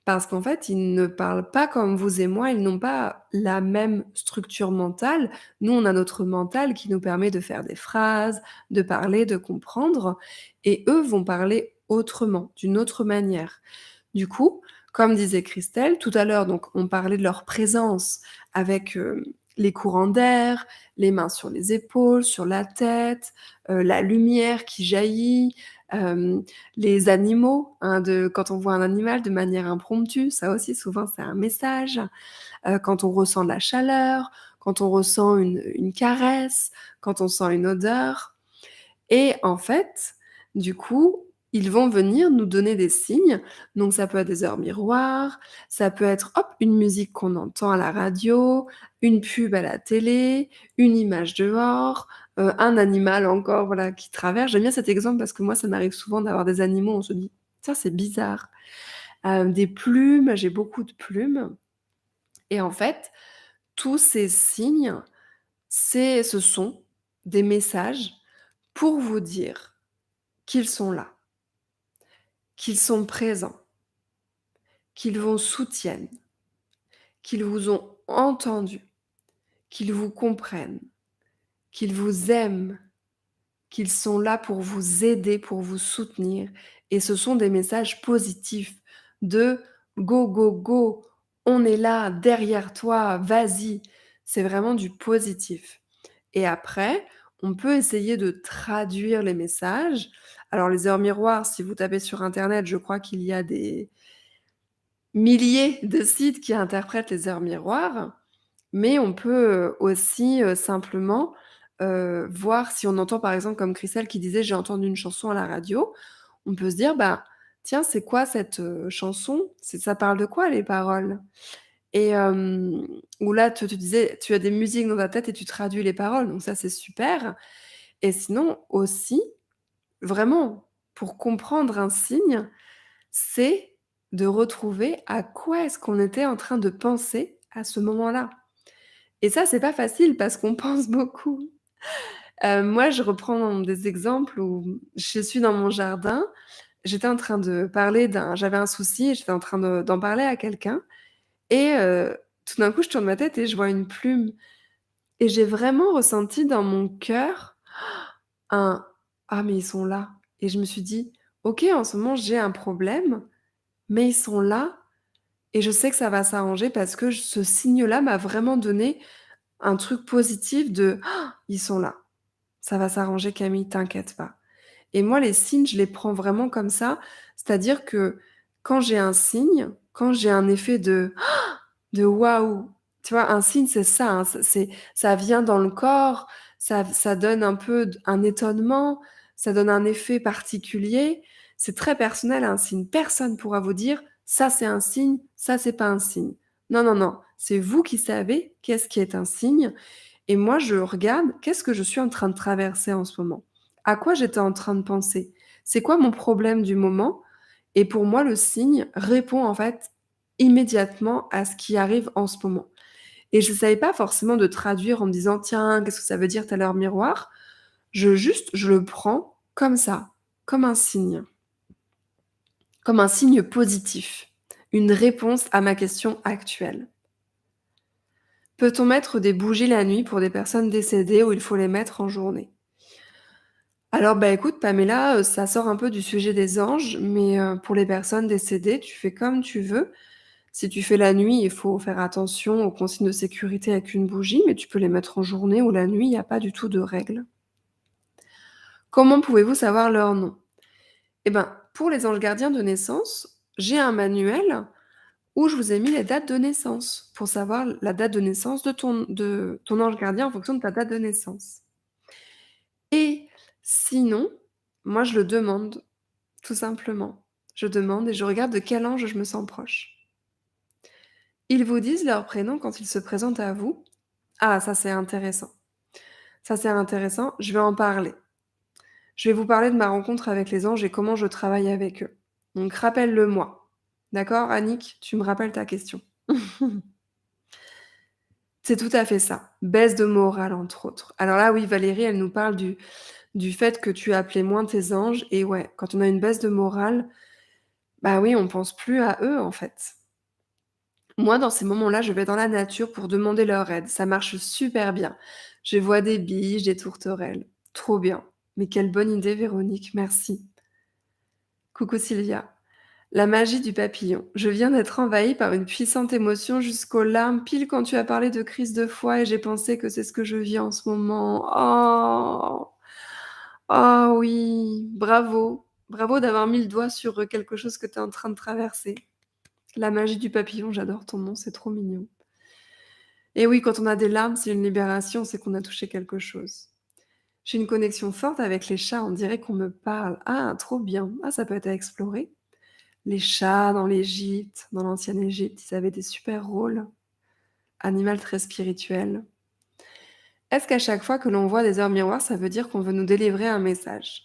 parce qu'en fait, ils ne parlent pas comme vous et moi, ils n'ont pas la même structure mentale. Nous, on a notre mental qui nous permet de faire des phrases, de parler, de comprendre et eux vont parler autrement, d'une autre manière. Du coup, comme disait Christelle tout à l'heure, donc on parlait de leur présence avec, les courants d'air, les mains sur les épaules, sur la tête, la lumière qui jaillit, hem, les animaux, hein, de quand on voit un animal de manière impromptue, ça aussi souvent c'est un message, quand on ressent de la chaleur, quand on ressent une caresse, quand on sent une odeur et en fait, du coup, ils vont venir nous donner des signes. Donc ça peut être des heures miroirs, ça peut être, hop, une musique qu'on entend à la radio, une pub à la télé, une image dehors, un animal encore, voilà, qui traverse. J'aime bien cet exemple parce que moi, ça m'arrive souvent d'avoir des animaux, on se dit: «Tiens, c'est bizarre». Des plumes, j'ai beaucoup de plumes et en fait, tous ces signes, ce sont des messages pour vous dire qu'ils sont là, qu'ils sont présents, qu'ils vous soutiennent, qu'ils vous ont entendu, qu'ils vous comprennent, qu'ils vous aiment, qu'ils sont là pour vous aider, pour vous soutenir et ce sont des messages positifs de: «Go, go, go, on est là, derrière toi, vas-y». C'est vraiment du positif et après, on peut essayer de traduire les messages. Alors les heures miroirs, si vous tapez sur internet, je crois qu'il y a des milliers de sites qui interprètent les heures miroirs. Mais on peut, aussi, simplement, voir si on entend par exemple comme Christelle qui disait: «J'ai entendu une chanson à la radio». On peut se dire: «Bah, tiens, c'est quoi cette, chanson? Ça parle de quoi les paroles?» et ou là tu disais, tu as des musiques dans ta tête et tu traduis les paroles, donc ça c'est super et sinon aussi, vraiment, pour comprendre un signe, c'est de retrouver à quoi est-ce qu'on était en train de penser à ce moment-là. Et ça, c'est pas facile parce qu'on pense beaucoup. Moi, je reprends des exemples où je suis dans mon jardin, j'étais en train de parler j'avais un souci et j'étais en train d'en parler à quelqu'un et tout d'un coup, je tourne ma tête et je vois une plume et j'ai vraiment ressenti dans mon cœur un: «Ah mais ils sont là» et je me suis dit: «OK, en ce moment, j'ai un problème, mais ils sont là et je sais que ça va s'arranger parce que ce signe-là m'a vraiment donné un truc positif de: "Ah, ils sont là". Ça va s'arranger Camille, t'inquiète pas et moi les signes, je les prends vraiment comme ça, c'est-à-dire que quand j'ai un signe, quand j'ai un effet de waouh, tu vois? Un signe, c'est ça, hein, ça vient dans le corps, ça donne un peu un étonnement, ça donne un effet particulier. C'est très personnel un signe. Personne pourra vous dire: «Ça, c'est un signe, ça, c'est pas un signe». Non, non, non, c'est vous qui savez qu'est-ce qui est un signe et moi, je regarde qu'est-ce que je suis en train de traverser en ce moment? À quoi j'étais en train de penser? C'est quoi mon problème du moment? Et pour moi, le signe répond en fait immédiatement à ce qui arrive en ce moment. Et je savais pas forcément de traduire en me disant: «Tiens, qu'est-ce que ça veut dire telle heure miroir?» Je le prends comme ça, comme un signe, comme un signe positif, une réponse à ma question actuelle. Peut-on mettre des bougies la nuit pour des personnes décédées ou il faut les mettre en journée? Alors, bah, écoute Pamela, ça sort un peu du sujet des anges, mais pour les personnes décédées, tu fais comme tu veux. Si tu fais la nuit, il faut faire attention aux consignes de sécurité avec une bougie, mais tu peux les mettre en journée ou la nuit, il y a pas du tout de règle. Comment pouvez-vous savoir leur nom? Eh ben, pour les anges gardiens de naissance, j'ai un manuel où je vous ai mis les dates de naissance, pour savoir la date de naissance de ton ange gardien en fonction de ta date de naissance. Et sinon, moi je le demande, tout simplement. Je demande et je regarde de quel ange je me sens proche. Ils vous disent leur prénom quand ils se présentent à vous. Ah, ça c'est intéressant. Ça c'est intéressant, je vais en parler. Je vais vous parler de ma rencontre avec les anges et comment je travaille avec eux. Donc rappelle-le-moi. D'accord, Annick? Tu me rappelles ta question. C'est tout à fait ça. Baisse de morale, entre autres. Alors là, oui, Valérie, elle nous parle du fait que tu appelais moins tes anges et ouais, quand on a une baisse de morale, bah oui, on pense plus à eux, en fait. Moi, dans ces moments-là, je vais dans la nature pour demander leur aide. Ça marche super bien. Je vois des biches, des tourterelles. Trop bien. Mais quelle bonne idée, Véronique, merci. Coucou Sylvia. La magie du papillon. Je viens d'être envahie par une puissante émotion jusqu'aux larmes, pile quand tu as parlé de crise de foi et j'ai pensé que c'est ce que je vis en ce moment. Oh, oh oui, bravo. Bravo d'avoir mis le doigt sur quelque chose que tu es en train de traverser. La magie du papillon, j'adore ton nom, c'est trop mignon. Et oui, quand on a des larmes, c'est une libération, c'est qu'on a touché quelque chose. J'ai une connexion forte avec les chats, on dirait qu'on me parle. Ah, trop bien. Ah, ça peut être à explorer. Les chats dans l'Égypte, dans l'ancienne Égypte, ils avaient des super rôles. Animal très spirituel. Est-ce qu'à chaque fois que l'on voit des heures miroirs, ça veut dire qu'on veut nous délivrer un message?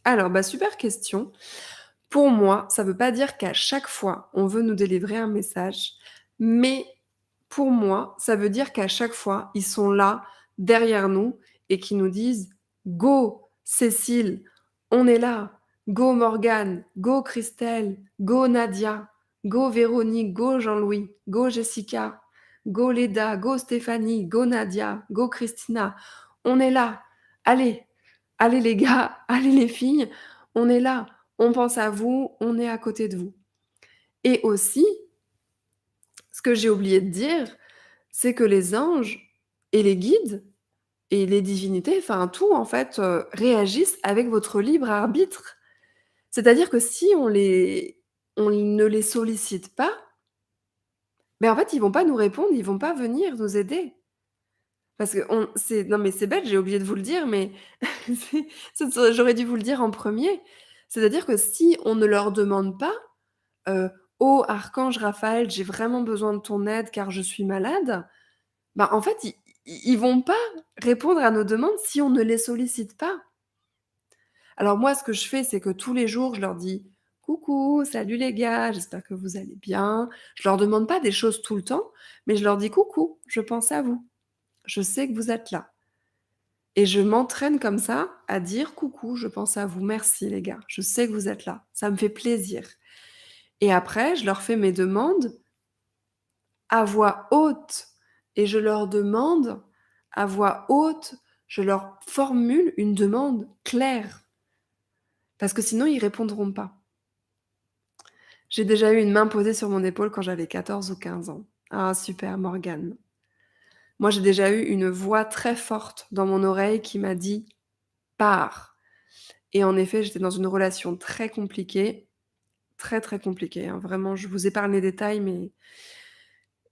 Alors, bah, super question. Pour moi, ça veut pas dire qu'à chaque fois, on veut nous délivrer un message, mais pour moi, ça veut dire qu'à chaque fois, ils sont là, derrière nous et qui nous disent: «Go Cécile, on est là. Go Morgane, go Christelle, go Nadia, go Véronique, go Jean-Louis, go Jessica, go Léda, go Stéphanie, go Nadia, go Christina. On est là. Allez, allez les gars, allez les filles, on est là. On pense à vous, on est à côté de vous». Et aussi, ce que j'ai oublié de dire, c'est que les anges et les guides et les divinités, enfin tout en fait, réagissent avec votre libre arbitre. C'est-à-dire que si on ne les sollicite pas, ben en fait, ils vont pas nous répondre, ils vont pas venir nous aider. Parce que on c'est non mais c'est bête, j'ai oublié de vous le dire, mais j'aurais dû vous le dire en premier. C'est-à-dire que si on ne leur demande pas, heu: «Oh archange Raphaël, j'ai vraiment besoin de ton aide car je suis malade», bah, en fait, ils vont pas répondre à nos demandes si on ne les sollicite pas. Alors moi, ce que je fais, c'est que tous les jours, je leur dis: «Coucou, salut les gars, j'espère que vous allez bien». Je leur demande pas des choses tout le temps, mais je leur dis: «Coucou, je pense à vous. Je sais que vous êtes là». Et je m'entraîne comme ça à dire: «Coucou, je pense à vous. Merci les gars. Je sais que vous êtes là. Ça me fait plaisir». Et après, je leur fais mes demandes à voix haute et je leur demande à voix haute, je leur formule une demande claire parce que sinon ils répondront pas. J'ai déjà eu une main posée sur mon épaule quand j'avais 14 ou 15 ans. Ah super Morgane. Moi, j'ai déjà eu une voix très forte dans mon oreille qui m'a dit: «Pars». Et en effet, j'étais dans une relation très compliquée, très, très compliquée, hein, vraiment, je vous épargne les détails, mais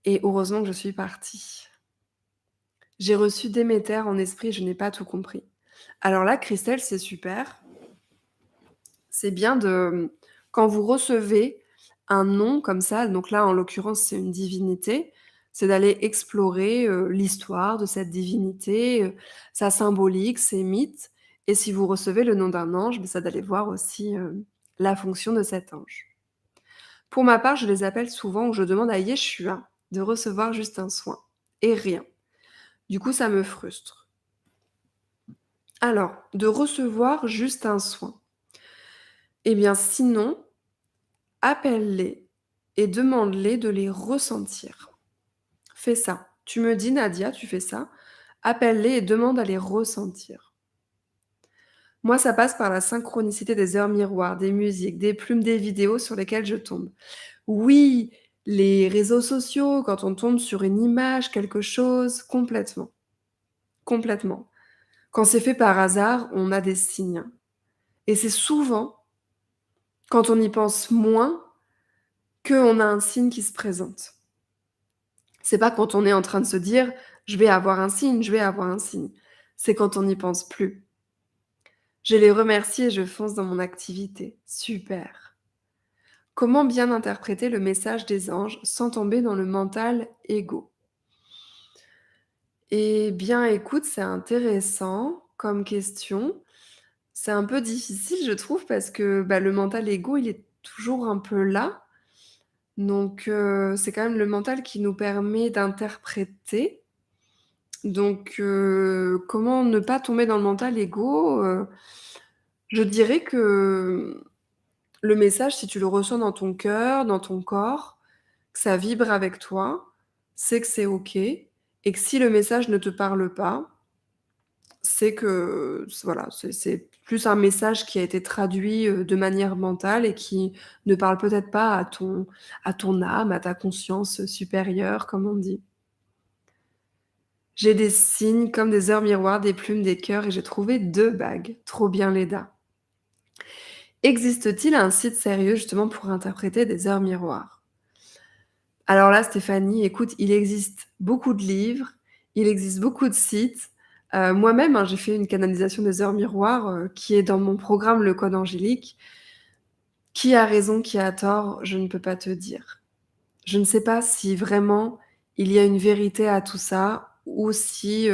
et heureusement que je suis partie. J'ai reçu Déméter en esprit, je n'ai pas tout compris. Alors là, Christelle, c'est super. C'est bien quand vous recevez un nom comme ça, donc là, en l'occurrence, c'est une divinité, c'est d'aller explorer, l'histoire de cette divinité, sa symbolique, ses mythes et si vous recevez le nom d'un ange, c'est d'aller voir aussi, la fonction de cet ange. Pour ma part, je les appelle souvent ou je demande à Yeshua de recevoir juste un soin et rien. Du coup, ça me frustre. Alors, de recevoir juste un soin. Eh bien, sinon, appelle-les et demande-les de les ressentir. Fais ça. Tu me dis, Nadia, tu fais ça. Appelle-les et demande à les ressentir. Moi, ça passe par la synchronicité des heures miroirs, des musiques, des plumes, des vidéos sur lesquelles je tombe. Oui, les réseaux sociaux, quand on tombe sur une image, quelque chose, complètement, complètement. Quand c'est fait par hasard, on a des signes et c'est souvent quand on y pense moins qu'on a un signe qui se présente. C'est pas quand on est en train de se dire: «Je vais avoir un signe, je vais avoir un signe». C'est quand on n'y pense plus. Je les remercie et je fonce dans mon activité. Super. Comment bien interpréter le message des anges sans tomber dans le mental égo? Eh bien, écoute, c'est intéressant comme question. C'est un peu difficile, je trouve, parce que, bah, le mental égo, il est toujours un peu là. Donc, c'est quand même le mental qui nous permet d'interpréter. Donc, comment ne pas tomber dans le mental égo? Je dirais que, le message, si tu le ressens dans ton cœur, dans ton corps, que ça vibre avec toi, c'est que c'est OK et que si le message ne te parle pas, c'est que voilà, c'est plus un message qui a été traduit, de manière mentale et qui ne parle peut-être pas à ton âme, à ta conscience, supérieure, comme on dit. J'ai des signes comme des heures miroirs, des plumes, des cœurs et j'ai trouvé 2 bagues. Trop bien Léda. Existe-t-il un site sérieux justement pour interpréter des heures miroirs? Alors là, Stéphanie, écoute, il existe beaucoup de livres, il existe beaucoup de sites, Moi-même, hein, j'ai fait une canalisation des heures miroirs, qui est dans mon programme Le Code Angélique. Qui a raison, qui a tort, je ne peux pas te dire. Je ne sais pas si vraiment il y a une vérité à tout ça ou si,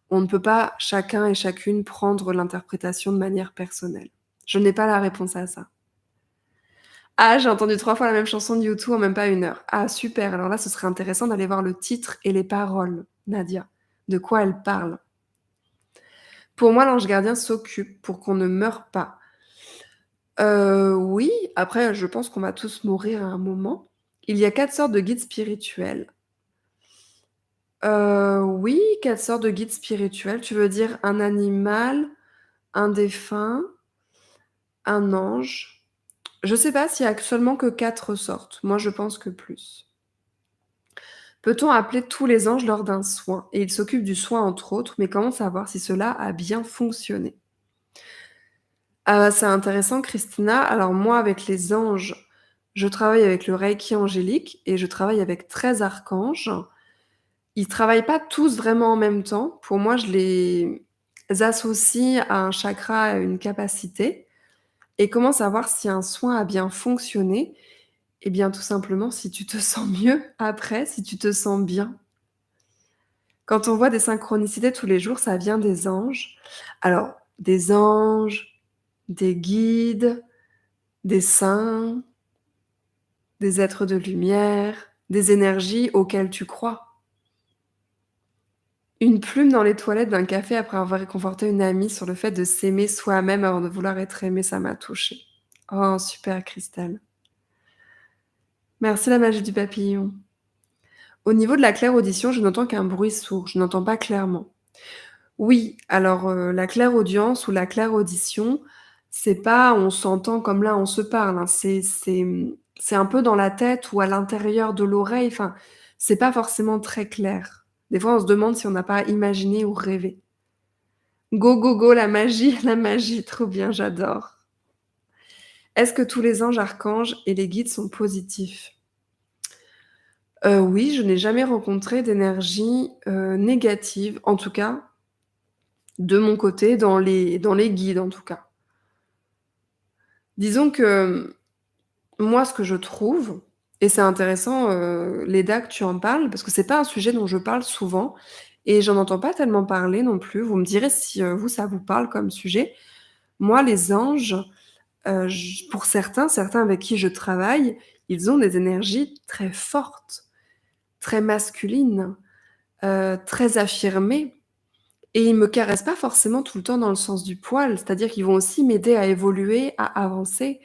on ne peut pas chacun et chacune prendre l'interprétation de manière personnelle. Je n'ai pas la réponse à ça. Ah, j'ai entendu 3 fois la même chanson de U2 en même pas 1 heure. Ah super, alors là, ce serait intéressant d'aller voir le titre et les paroles, Nadia. De quoi elle parle? Pour moi, l'ange gardien s'occupe pour qu'on ne meure pas. Oui, après je pense qu'on va tous mourir à un moment. Il y a 4 sortes de guides spirituels. Oui, 4 sortes de guides spirituels. Tu veux dire un animal, un défunt, un ange? Je sais pas s'il y a seulement que 4 sortes. Moi, je pense que plus. Peut-on appeler tous les anges lors d'un soin? Et ils s'occupent du soin entre autres, mais comment savoir si cela a bien fonctionné? C'est intéressant Christina. Alors moi, avec les anges, je travaille avec le reiki angélique et je travaille avec 13 archanges. Ils travaillent pas tous vraiment en même temps. Pour moi, je les associe à un chakra, à une capacité. Et comment savoir si un soin a bien fonctionné? Eh bien, tout simplement, si tu te sens mieux après, si tu te sens bien. Quand on voit des synchronicités tous les jours, ça vient des anges. Alors, des anges, des guides, des saints, des êtres de lumière, des énergies auxquelles tu crois. Une plume dans les toilettes d'un café après avoir réconforté une amie sur le fait de s'aimer soi-même avant de vouloir être aimé, ça m'a touchée. Oh, super Christelle. Merci la magie du papillon. Au niveau de la claire-audition, je n'entends qu'un bruit sourd, je n'entends pas clairement. Oui, alors, la clairaudience ou la clairaudition, c'est pas on s'entend comme là on se parle, hein, c'est un peu dans la tête ou à l'intérieur de l'oreille, enfin, c'est pas forcément très clair. Des fois, on se demande si on n'a pas imaginé ou rêvé. Go, go, go, la magie, trop bien, j'adore. Est-ce que tous les anges, archanges et les guides sont positifs? Oui, je n'ai jamais rencontré d'énergie, négative, en tout cas, de mon côté, dans les guides, en tout cas. Disons que, moi, ce que je trouve et c'est intéressant, Léda, que tu en parles, parce que c'est pas un sujet dont je parle souvent et j'en entends pas tellement parler non plus. Vous me direz si, vous, ça vous parle comme sujet. Moi, les anges, j pour certains avec qui je travaille, ils ont des énergies très fortes, très masculines, très affirmées et ils me caressent pas forcément tout le temps dans le sens du poil. C'est-à-dire qu'ils vont aussi m'aider à évoluer, à avancer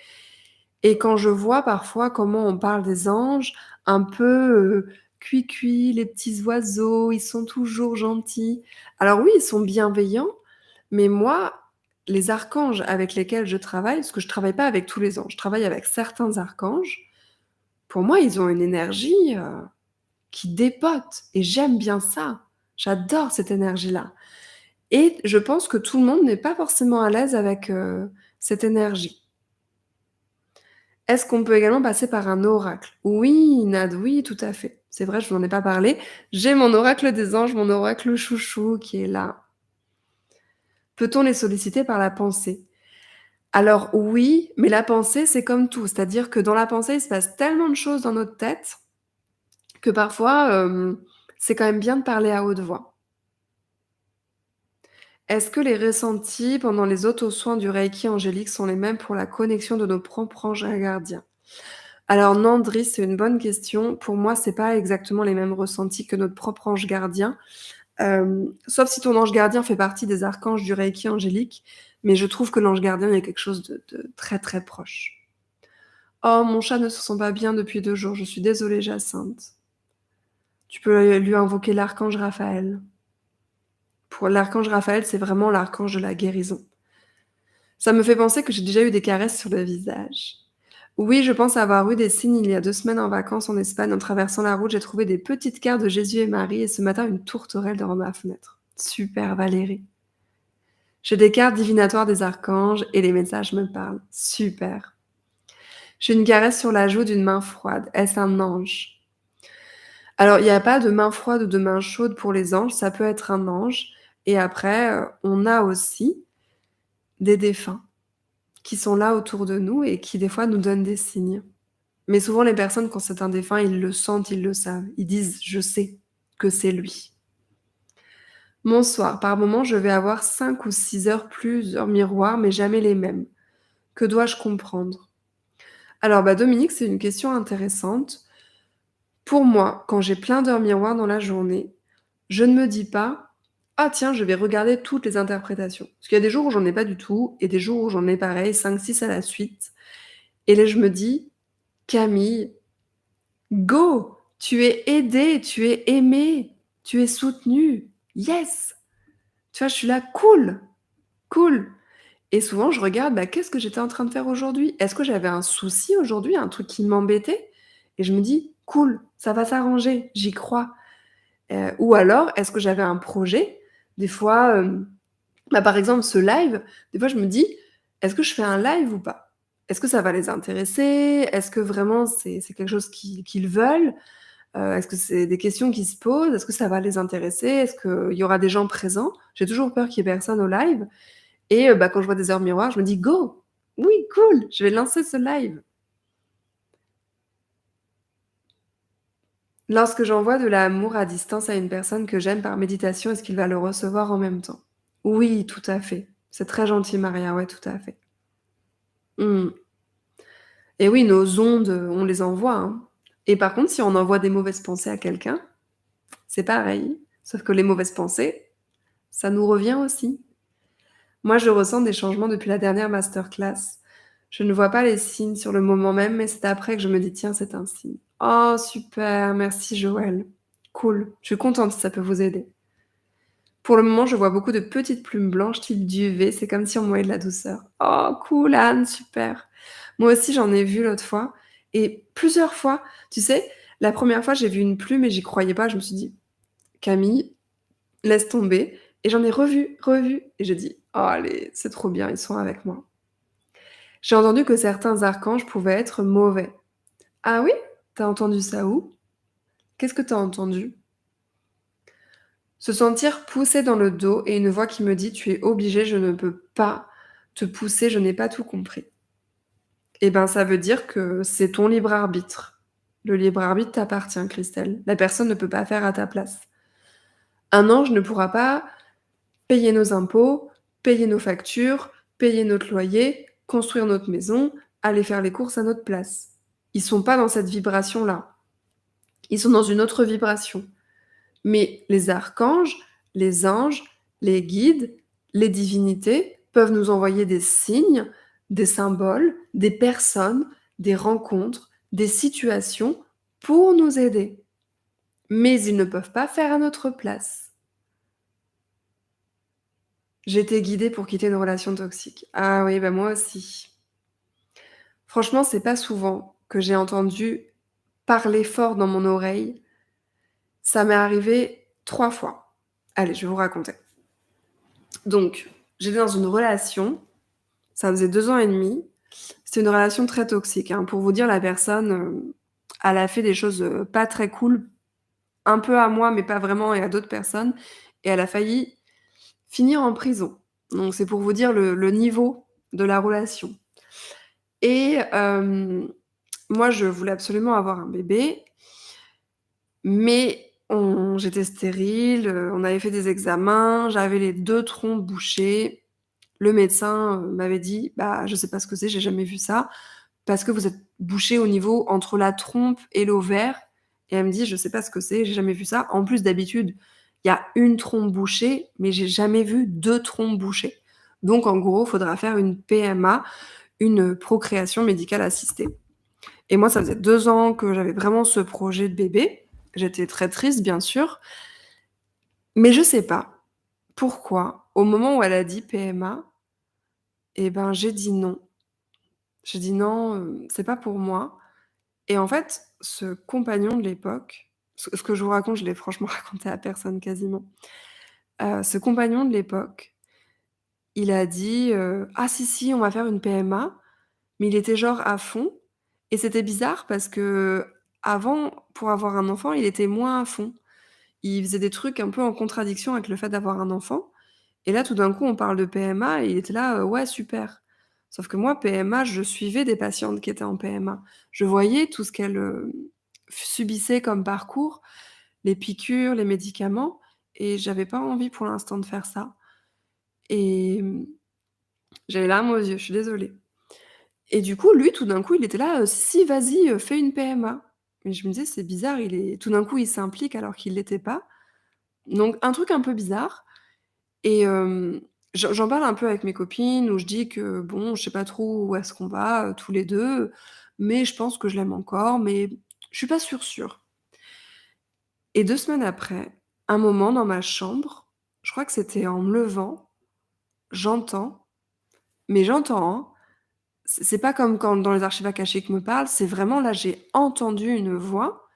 et quand je vois parfois comment on parle des anges, un peu, cuit-cuit, les petits oiseaux, ils sont toujours gentils. Alors oui, ils sont bienveillants, mais moi, les archanges avec lesquels je travaille, parce que je travaille pas avec tous les anges, je travaille avec certains archanges, pour moi, ils ont une énergie, qui dépote et j'aime bien ça. J'adore cette énergie-là et je pense que tout le monde n'est pas forcément à l'aise avec, cette énergie. Est-ce qu'on peut également passer par un oracle? Oui, Nad, oui, tout à fait. C'est vrai, je vous en ai pas parlé. J'ai mon oracle des anges, mon oracle chouchou qui est là. Peut-on les solliciter par la pensée? Alors oui, mais la pensée, c'est comme tout, c'est-à-dire que dans la pensée, il se passe tellement de choses dans notre tête que parfois, c'est quand même bien de parler à haute voix. Est-ce que les ressentis pendant les auto-soins du Reiki angélique sont les mêmes pour la connexion de nos propres anges gardiens? Alors non, Driss, c'est une bonne question. Pour moi, c'est pas exactement les mêmes ressentis que notre propre ange gardien, sauf si ton ange gardien fait partie des archanges du Reiki angélique, mais je trouve que l'ange gardien est quelque chose de très, très proche. «Oh, mon chat ne se sent pas bien depuis 2 jours, je suis désolée Jacinthe». Tu peux lui invoquer l'archange Raphaël. Pour l'archange Raphaël, c'est vraiment l'archange de la guérison. Ça me fait penser que j'ai déjà eu des caresses sur le visage. Oui, je pense avoir eu des signes il y a 2 semaines en vacances en Espagne. En traversant la route, j'ai trouvé des petites cartes de Jésus et Marie et ce matin, une tourterelle devant ma fenêtre. Super Valérie. J'ai des cartes divinatoires des archanges et les messages me parlent. Super. J'ai une caresse sur la joue d'une main froide. Est-ce un ange? Alors, il n'y a pas de main froide ou de main chaude pour les anges, ça peut être un ange et après, on a aussi des défunts qui sont là autour de nous et qui, des fois, nous donnent des signes. Mais souvent, les personnes, quand c'est un défunt, ils le sentent, ils le savent. Ils disent: «Je sais que c'est lui». Mon soir, par moment, je vais avoir 5 ou 6 heures, plusieurs miroirs, mais jamais les mêmes. Que dois-je comprendre? Alors, bah, Dominique, c'est une question intéressante. Pour moi, quand j'ai plein d'heures miroirs dans la journée, je ne me dis pas: «Ah tiens, je vais regarder toutes les interprétations». Parce qu'il y a des jours où j'en ai pas du tout et des jours où j'en ai pareil, 5, 6 à la suite. Et là, je me dis: «Camille, go! Tu es aidée, tu es aimée, tu es soutenue. Yes!» Tu vois, je suis là: «Cool, cool». Et souvent, je regarde, bah, qu'est-ce que j'étais en train de faire aujourd'hui? Est-ce que j'avais un souci aujourd'hui, un truc qui m'embêtait? Et je me dis: «Cool, ça va s'arranger, j'y crois». Ou alors, est-ce que j'avais un projet? Des fois, bah, par exemple, ce live, des fois je me dis: «Est-ce que je fais un live ou pas? Est-ce que ça va les intéresser? Est-ce que vraiment c'est quelque chose qu'ils veulent? Est-ce que c'est des questions qui se posent? Est-ce que ça va les intéresser? Est-ce qu'il y aura des gens présents?» J'ai toujours peur qu'il y ait personne au live et bah, quand je vois des heures miroirs, je me dis: «Go! Oui, cool, je vais lancer ce live». Lorsque j'envoie de l'amour à distance à une personne que j'aime par méditation, est-ce qu'il va le recevoir en même temps? Oui, tout à fait. C'est très gentil Maria, ouais, tout à fait. Mmh. Et oui, nos ondes, on les envoie, hein. Et par contre, si on envoie des mauvaises pensées à quelqu'un, c'est pareil, sauf que les mauvaises pensées, ça nous revient aussi. Moi, je ressens des changements depuis la dernière masterclass. Je ne vois pas les signes sur le moment même, mais c'est après que je me dis: «Tiens, c'est un signe». Oh super, merci Joël. Cool, je suis contente si ça peut vous aider. Pour le moment, je vois beaucoup de petites plumes blanches type duvet, c'est comme si on me voyait de la douceur. Oh cool Anne, super. Moi aussi j'en ai vu l'autre fois et plusieurs fois. Tu sais, la première fois j'ai vu une plume et j'y croyais pas, je me suis dit: «Camille, laisse tomber» et j'en ai revu et j'ai dit: «Oh allez, c'est trop bien, ils sont avec moi». J'ai entendu que certains archanges pouvaient être mauvais. Ah oui? Tu as entendu ça où? Qu'est-ce que tu as entendu? Se sentir poussé dans le dos et une voix qui me dit: «Tu es obligé, je ne peux pas te pousser, je n'ai pas tout compris». Et ben, ça veut dire que c'est ton libre arbitre. Le libre arbitre t'appartient, Christelle. La personne ne peut pas faire à ta place. Un ange ne pourra pas payer nos impôts, payer nos factures, payer notre loyer, construire notre maison, aller faire les courses à notre place. Ils sont pas dans cette vibration-là. Ils sont dans une autre vibration. Mais les archanges, les anges, les guides, les divinités peuvent nous envoyer des signes, des symboles, des personnes, des rencontres, des situations pour nous aider. Mais ils ne peuvent pas faire à notre place. J'ai été guidée pour quitter une relation toxique. Ah oui, bah moi aussi. Franchement, c'est pas souvent que j'ai entendu parler fort dans mon oreille. Ça m'est arrivé 3 fois. Allez, je vais vous raconter. Donc, j'étais dans une relation, ça faisait 2 ans et demi. C'était une relation très toxique, hein. Pour vous dire, la personne, elle a fait des choses, pas très cool, un peu à moi, mais pas vraiment et à d'autres personnes et elle a failli finir en prison. Donc c'est pour vous dire le niveau de la relation et moi, je voulais absolument avoir un bébé, mais j'étais stérile, on avait fait des examens, j'avais les 2 trompes bouchées. Le médecin, m'avait dit: «Bah, je sais pas ce que c'est, j'ai jamais vu ça, parce que vous êtes bouché au niveau entre la trompe et l'ovaire» et elle me dit: «Je sais pas ce que c'est, j'ai jamais vu ça». En plus, d'habitude, il y a une trompe bouchée, mais j'ai jamais vu 2 trompes bouchées. Donc en gros, faudra faire une PMA, une procréation médicale assistée et moi, ça faisait 2 ans que j'avais vraiment ce projet de bébé. J'étais très triste, bien sûr, mais je sais pas pourquoi, au moment où elle a dit PMA et ben, j'ai dit: «Non». J'ai dit: «Non, c'est pas pour moi» et en fait, ce compagnon de l'époque, ce que je vous raconte, je l'ai franchement raconté à personne quasiment. Ce compagnon de l'époque, il a dit, «Ah si, si, on va faire une PMA», mais il était genre à fond et c'était bizarre parce qu'avant, pour avoir un enfant, il était moins à fond. Il faisait des trucs un peu en contradiction avec le fait d'avoir un enfant Et là, tout d'un coup, on parle de PMA et il était là: «Ouais, super». Sauf que moi, PMA, je suivais des patientes qui étaient en PMA. Je voyais tout ce qu'elles, subissaient comme parcours, les piqûres, les médicaments et j'avais pas envie pour l'instant de faire ça et j'avais les larmes aux yeux, je suis désolée. Et du coup, lui, tout d'un coup, il était là: Si, si, vas-y, fais une PMA». Et je me disais: «C'est bizarre, il est» tout d'un coup, il s'implique alors qu'il l'était pas. Donc un truc un peu bizarre et j'en parle un peu avec mes copines où je dis que bon, je sais pas trop où est-ce qu'on va, tous les 2, mais je pense que je l'aime encore, mais je suis pas sûre. Et 2 semaines après, un moment dans ma chambre, je crois que c'était en me levant, j'entends, mais j'entends, hein, c'est pas comme quand dans les archives akashiques me parlent, c'est vraiment là, j'ai entendu une voix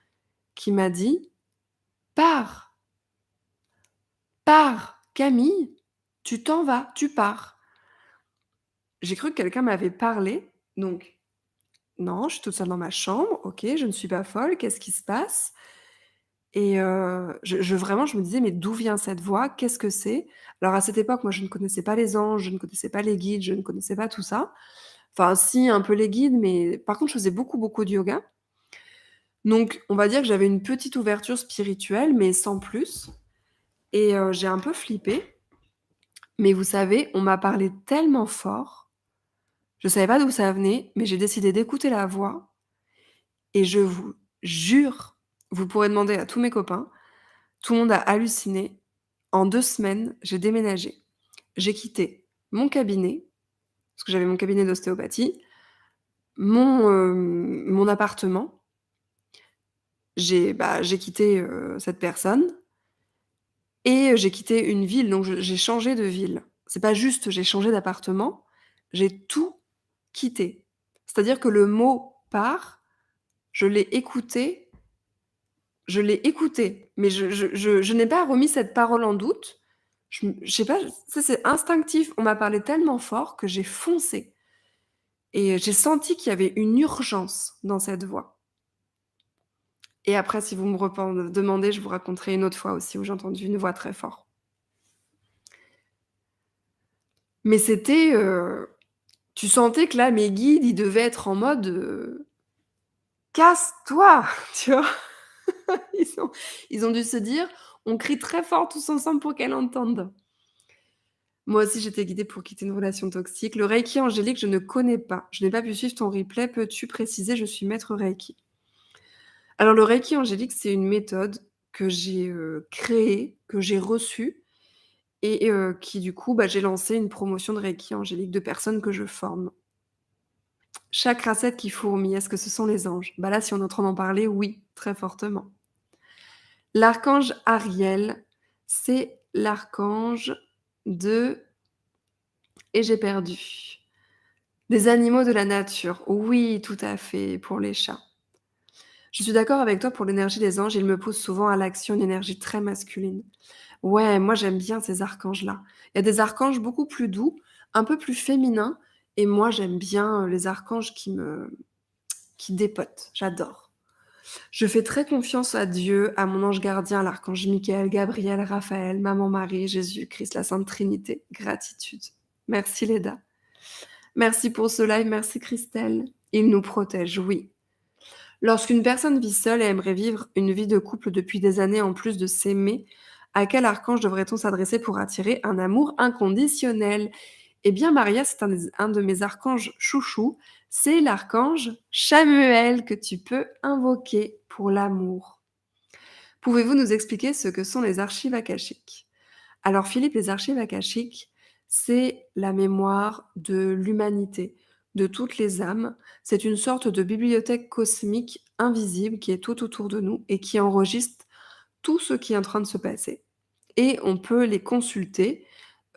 qui m'a dit: «Pars, pars, Camille, tu t'en vas, tu pars». J'ai cru que quelqu'un m'avait parlé, donc non, je suis toute seule dans ma chambre, OK, je ne suis pas folle, qu'est-ce qui se passe? Et je vraiment, je me disais: «Mais d'où vient cette voix? Qu'est-ce que c'est?» Alors à cette époque, moi, je ne connaissais pas les anges, je ne connaissais pas les guides, je ne connaissais pas tout ça. Enfin si, un peu les guides, mais par contre, je faisais beaucoup, beaucoup de yoga. Donc on va dire que j'avais une petite ouverture spirituelle, mais sans plus et j'ai un peu flippé. Mais vous savez, on m'a parlé tellement fort, je savais pas d'où ça venait, mais j'ai décidé d'écouter la voix et je vous jure, vous pourrez demander à tous mes copains, tout le monde a halluciné. En 2 semaines, j'ai déménagé. J'ai quitté mon cabinet, parce que j'avais mon cabinet d'ostéopathie, mon appartement. J'ai quitté, cette personne et j'ai quitté une ville, donc j'ai changé de ville. C'est pas juste j'ai changé d'appartement, j'ai tout quitté. C'est-à-dire que le mot «part», je l'ai écouté mais je n'ai pas remis cette parole en doute. Je sais pas, ça c'est instinctif. On m'a parlé tellement fort que j'ai foncé et j'ai senti qu'il y avait une urgence dans cette voix et après si vous me demandez, je vous raconterai une autre fois aussi où j'ai entendu une voix très fort. Mais c'était, tu sentais que là, mes guides, ils devaient être en mode, «Casse-toi!» tu vois? Ils ont ils ont dû se dire: «On crie très fort tous ensemble pour qu'elle entende». Moi aussi, j'étais guidée pour quitter une relation toxique. Le reiki angélique, je ne connais pas. Je n'ai pas pu suivre ton replay. Peux-tu préciser? Je suis maître reiki. Alors le reiki angélique, c'est une méthode que j'ai, créée, que j'ai reçue et qui du coup, j'ai lancé une promotion de reiki angélique de personnes que je forme. Chaque racette qui fourmille, est-ce que ce sont les anges? Bah là, si on est en train d'en parler, oui, très fortement. L'archange Ariel, c'est l'archange de et j'ai perdu. Des animaux de la nature, oui, tout à fait, pour les chats. Je suis d'accord avec toi pour l'énergie des anges, ils me poussent souvent à l'action, une énergie très masculine. Ouais, moi j'aime bien ces archanges-là. Il y a des archanges beaucoup plus doux, un peu plus féminins et moi j'aime bien, les archanges qui dépotent, j'adore. Je fais très confiance à Dieu, à mon ange gardien, à l'archange Michael, Gabriel, Raphaël, Maman Marie, Jésus-Christ, la Sainte Trinité. Gratitude. Merci Léda. Merci pour ce live, merci Christelle. Il nous protège, oui. Lorsqu'une personne vit seule et aimerait vivre une vie de couple depuis des années en plus de s'aimer, à quel archange devrait-on s'adresser pour attirer un amour inconditionnel? Eh bien, Maria, c'est un de mes archanges chouchous. C'est l'archange Chamuel que tu peux invoquer pour l'amour. Pouvez-vous nous expliquer ce que sont les archives akashiques? Alors Philippe, les archives akashiques, c'est la mémoire de l'humanité, de toutes les âmes. C'est une sorte de bibliothèque cosmique invisible qui est tout autour de nous et qui enregistre tout ce qui est en train de se passer. Et on peut les consulter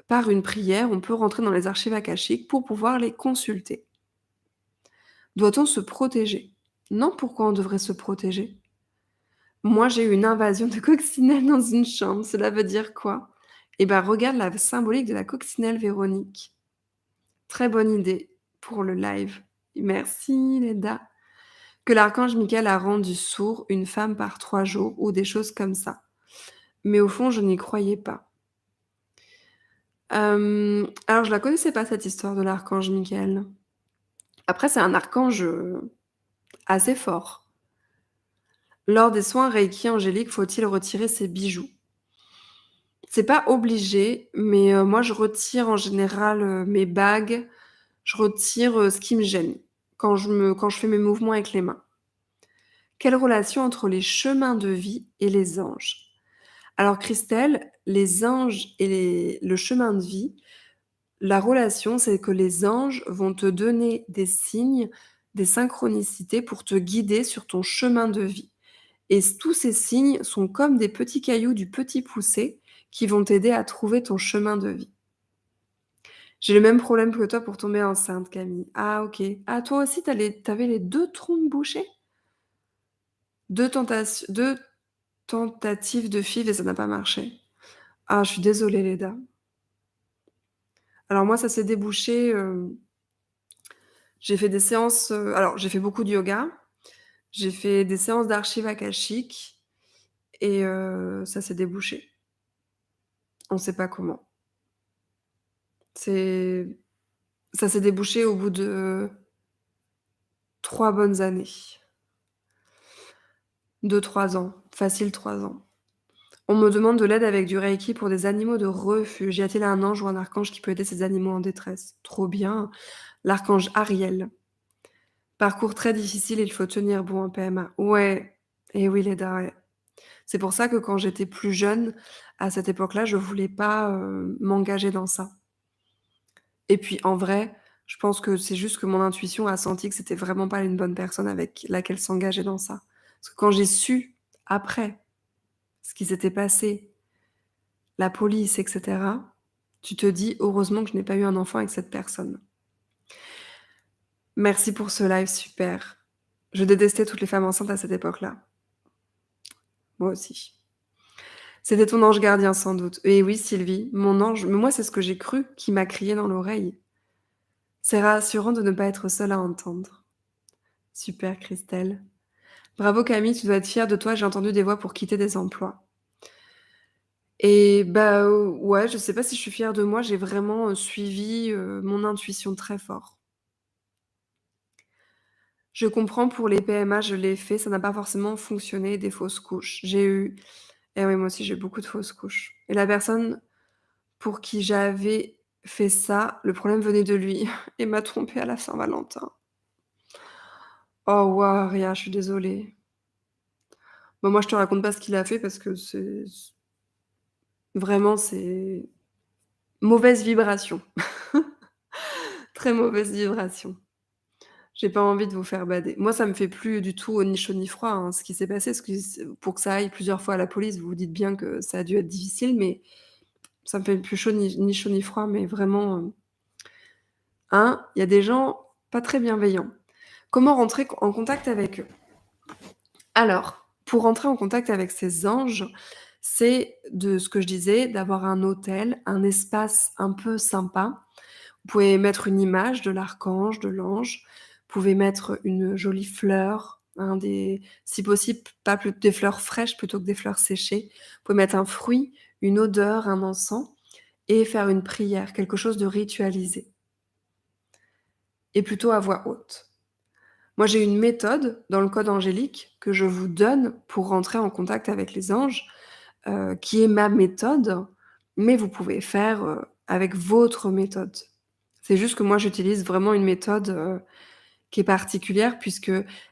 par une prière, on peut rentrer dans les archives akashiques pour pouvoir les consulter. Doit-on se protéger? Non, pourquoi on devrait se protéger? Moi, j'ai eu une invasion de coccinelle dans une chambre. Cela veut dire quoi? Eh ben, regarde la symbolique de la coccinelle, Véronique. Très bonne idée pour le live. Merci, Leda. Que l'archange Michael a rendu sourd une femme par 3 jours ou des choses comme ça. Mais au fond, je n'y croyais pas. Alors je la connaissais pas cette histoire de l'archange Michael. Après c'est un archange, assez fort. Lors des soins reiki angéliques, faut-il retirer ses bijoux? C'est pas obligé, mais moi je retire en général, mes bagues, je retire, ce qui me gêne quand je fais mes mouvements avec les mains. Quelle relation entre les chemins de vie et les anges? Alors Christelle, les anges et le chemin de vie, la relation, c'est que les anges vont te donner des signes, des synchronicités pour te guider sur ton chemin de vie. Et tous ces signes sont comme des petits cailloux du petit poucet qui vont t'aider à trouver ton chemin de vie. J'ai le même problème que toi pour tomber enceinte, Camille. Ah OK. Ah toi aussi tu avais les 2 trompes bouchées? 2 tentatives de FIV et ça n'a pas marché. Ah je suis désolée Léda. Alors moi ça s'est débouché, j'ai fait des séances, alors j'ai fait beaucoup de yoga, j'ai fait des séances d'archives akashiques et ça s'est débouché. On sait pas comment. C'est Ça s'est débouché au bout de 3 bonnes années. 2-3 ans, facile 3 ans. On me demande de l'aide avec du reiki pour des animaux de refuge. Y a-t-il un ange ou un archange qui peut aider ces animaux en détresse? Trop bien. L'archange Ariel. Parcours très difficile, il faut tenir bon en PMA. Ouais, et oui Léda, ouais. C'est pour ça que quand j'étais plus jeune, à cette époque-là, je voulais pas, m'engager dans ça. Et puis en vrai, je pense que c'est juste que mon intuition a senti que c'était vraiment pas une bonne personne avec laquelle s'engager dans ça. Parce que quand j'ai su, après, ce qui s'était passé, la police et cetera, tu te dis: «Heureusement que je n'ai pas eu un enfant avec cette personne». Merci pour ce live super. Je détestais toutes les femmes enceintes à cette époque-là. Moi aussi. C'était ton ange gardien sans doute. Et oui Sylvie, mon ange, mais moi c'est ce que j'ai cru, qui m'a crié dans l'oreille. C'est rassurant de ne pas être seule à entendre. Super Christelle. Bravo Camille, tu dois être fière de toi, j'ai entendu des voix pour quitter des emplois. Et bah, ouais, je sais pas si je suis fière de moi, j'ai vraiment, suivi, mon intuition très fort. Je comprends pour les PMA, je l'ai fait, ça n'a pas forcément fonctionné, des fausses couches. Eh oui, moi aussi j'ai eu beaucoup de fausses couches. Et la personne pour qui j'avais fait ça, le problème venait de lui et m'a trompée à la Saint-Valentin. Oh waouh, Ria, je suis désolée. Bah, moi je te raconte pas ce qu'il a fait parce que c'est mauvaise vibration, très mauvaise vibration. J'ai pas envie de vous faire bader. Moi, ça me fait plus du tout ni chaud ni froid, hein, ce qui s'est passé, parce que pour que ça aille plusieurs fois à la police, vous vous dites bien que ça a dû être difficile, mais ça me fait plus chaud ni chaud ni froid, mais vraiment, hein, il y a des gens pas très bienveillants. Comment rentrer en contact avec eux? Alors, pour rentrer en contact avec ces anges, c'est de ce que je disais, d'avoir un hôtel, un espace un peu sympa. Vous pouvez mettre une image de l'archange, de l'ange. Vous pouvez mettre une jolie fleur, hein, si possible, pas plus des fleurs fraîches plutôt que des fleurs séchées. Vous pouvez mettre un fruit, une odeur, un encens et faire une prière, quelque chose de ritualisé et plutôt à voix haute. Moi, j'ai une méthode dans le code angélique que je vous donne pour rentrer en contact avec les anges, qui est ma méthode, mais vous pouvez faire, avec votre méthode. C'est juste que moi, j'utilise vraiment une méthode, qui est particulière puisque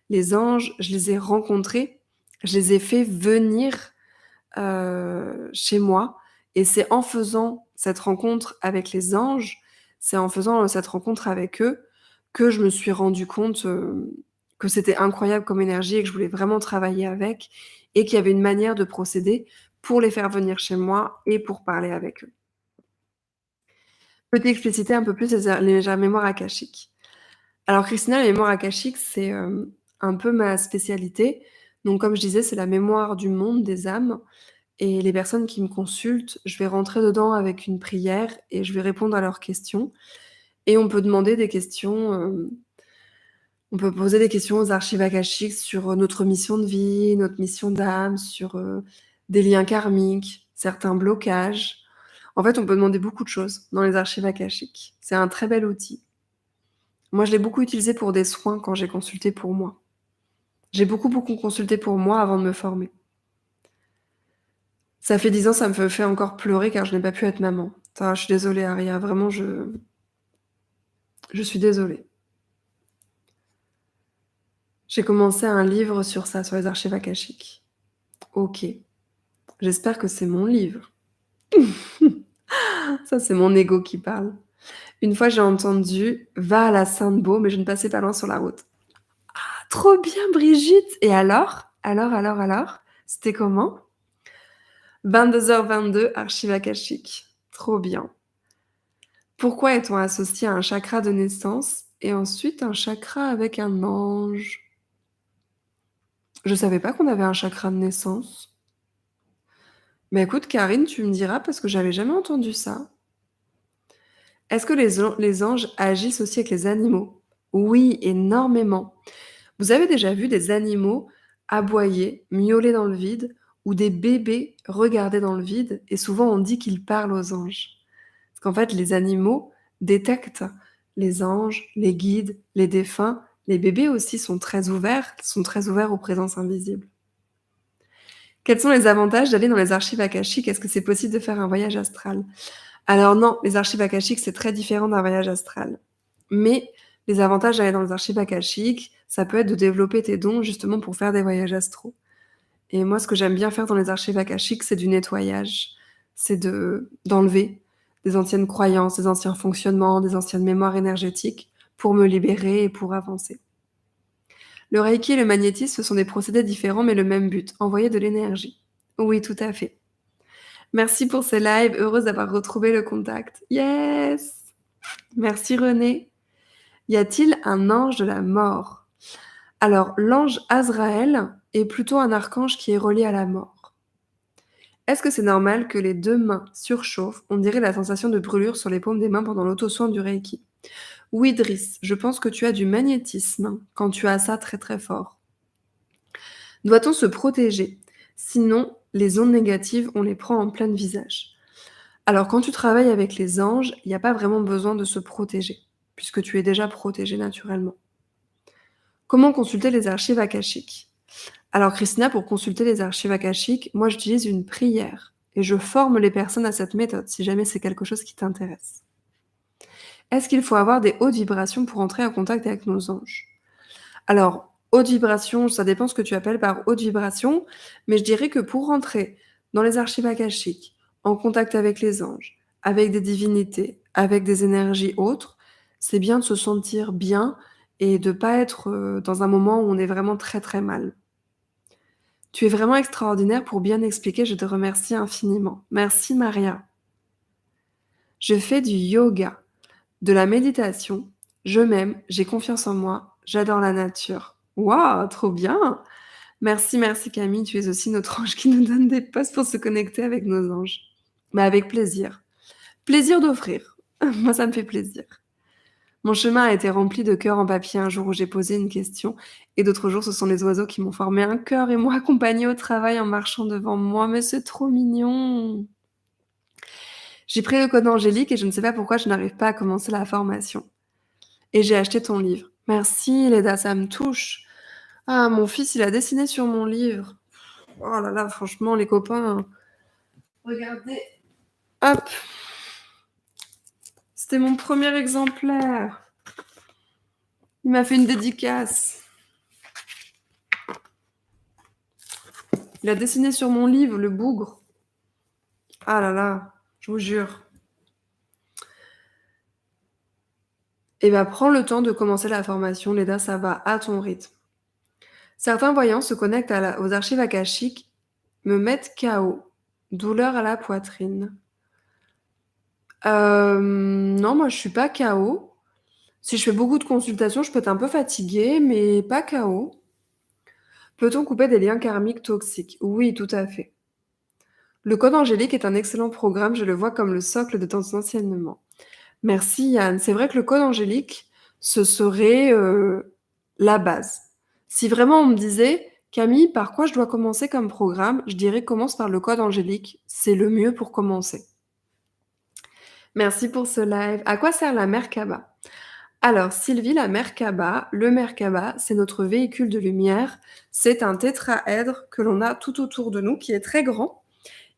les anges, je les ai rencontrés, je les ai fait venir, chez moi et c'est en faisant cette rencontre avec les anges, c'est en faisant, cette rencontre avec eux que je me suis rendu compte, que c'était incroyable comme énergie et que je voulais vraiment travailler avec et qu'il y avait une manière de procéder pour les faire venir chez moi et pour parler avec eux. Peux-tu expliciter un peu plus les mémoires akashiques? Alors Christina, les mémoires akashiques, c'est, un peu ma spécialité. Donc comme je disais, c'est la mémoire du monde, des âmes et les personnes qui me consultent, je vais rentrer dedans avec une prière et je vais répondre à leurs questions et on peut demander des questions, on peut poser des questions aux archives akashiques sur, notre mission de vie, notre mission d'âme, sur, des liens karmiques, certains blocages. En fait, on peut demander beaucoup de choses dans les archives akashiques. C'est un très bel outil. Moi, je l'ai beaucoup utilisé pour des soins quand j'ai consulté pour moi. J'ai beaucoup, beaucoup consulté pour moi avant de me former. Ça fait 10 ans, ça me fait encore pleurer car je n'ai pas pu être maman. Je suis désolée Aria, vraiment je suis désolée. J'ai commencé un livre sur ça, sur les archives akashiques. OK, j'espère que c'est mon livre. Ça, c'est mon ego qui parle. Une fois, j'ai entendu: «Va à la Sainte-Baume» mais je ne passais pas loin sur la route. Ah, trop bien Brigitte! Et alors? Alors? C'était comment? 22h22, archives akashiques. Trop bien. Pourquoi est-on associé à un chakra de naissance et ensuite un chakra avec un ange? Je savais pas qu'on avait un chakra de naissance. Mais écoute Karine, tu me diras parce que j'avais jamais entendu ça. Est-ce que les anges agissent aussi avec les animaux? Oui, énormément. Vous avez déjà vu des animaux aboyer, miauler dans le vide ou des bébés regarder dans le vide et souvent on dit qu'ils parlent aux anges. Parce qu'en fait, les animaux détectent les anges, les guides, les défunts. Les bébés aussi sont très ouverts aux présences invisibles. Quels sont les avantages d'aller dans les archives akashiques? Est-ce que c'est possible de faire un voyage astral? Alors non, les archives akashiques, c'est très différent d'un voyage astral. Mais les avantages d'aller dans les archives akashiques, ça peut être de développer tes dons justement pour faire des voyages astraux. Et moi, ce que j'aime bien faire dans les archives akashiques, c'est du nettoyage. C'est d'enlever des anciennes croyances, des anciens fonctionnements, des anciennes mémoires énergétiques pour me libérer et pour avancer. Le reiki et le magnétisme, ce sont des procédés différents mais le même but, envoyer de l'énergie. Oui, tout à fait. Merci pour ce live, heureuse d'avoir retrouvé le contact. Yes! Merci René. Y a-t-il un ange de la mort? Alors, l'ange Azraël est plutôt un archange qui est relié à la mort. Est-ce que c'est normal que les 2 mains surchauffent? On dirait la sensation de brûlure sur les paumes des mains pendant l'auto-soin du Reiki. Oui, Driss, je pense que tu as du magnétisme quand tu as ça très très fort. Doit-on se protéger? Sinon, les ondes négatives, on les prend en plein visage. Alors, quand tu travailles avec les anges, il n'y a pas vraiment besoin de se protéger, puisque tu es déjà protégé naturellement. Comment consulter les archives akashiques? Alors, Christina, pour consulter les archives akashiques, moi, j'utilise une prière et je forme les personnes à cette méthode, si jamais c'est quelque chose qui t'intéresse. Est-ce qu'il faut avoir des hautes vibrations pour entrer en contact avec nos anges? Alors, haute vibration, ça dépend ce que tu appelles par haute vibration, mais je dirais que pour rentrer dans les archives akashiques, en contact avec les anges, avec des divinités, avec des énergies autres, c'est bien de se sentir bien et de pas être, dans un moment où on est vraiment très, très mal. Tu es vraiment extraordinaire pour bien expliquer, je te remercie infiniment. Merci Maria. Je fais du yoga, de la méditation, je m'aime, j'ai confiance en moi, j'adore la nature. Waouh, trop bien! Merci, merci Camille, tu es aussi notre ange qui nous donne des postes pour se connecter avec nos anges. Mais avec plaisir. Plaisir d'offrir. Moi, ça me fait plaisir. Mon chemin a été rempli de cœurs en papier un jour où j'ai posé une question et d'autres jours, ce sont les oiseaux qui m'ont formé un cœur et m'ont accompagné au travail en marchant devant moi. Mais c'est trop mignon! J'ai pris le code angélique et je ne sais pas pourquoi je n'arrive pas à commencer la formation. Et j'ai acheté ton livre. Merci Leda, ça me touche. Ah, mon fils, il a dessiné sur mon livre. Oh là là, franchement, les copains, regardez. Hop, c'était mon premier exemplaire. Il m'a fait une dédicace. Il a dessiné sur mon livre, le bougre. Ah là là, je vous jure. Eh ben, prends le temps de commencer la formation, Leda, ça va à ton rythme. Certains voyants se connectent aux archives akashiques, me mettent KO. Douleur à la poitrine. Non, moi je suis pas KO. Si je fais beaucoup de consultations, je peux être un peu fatiguée, mais pas KO. Peut-on couper des liens karmiques toxiques? Oui, tout à fait. Le code angélique est un excellent programme, je le vois comme le socle de ton enseignement. Merci Yann. C'est vrai que le code angélique, ce serait la base. Si vraiment on me disait, Camille, par quoi je dois commencer comme programme? Je dirais commence par le code angélique, c'est le mieux pour commencer. Merci pour ce live. À quoi sert la Merkaba? Alors Sylvie, la Merkaba, le Merkaba, c'est notre véhicule de lumière. C'est un tétraèdre que l'on a tout autour de nous, qui est très grand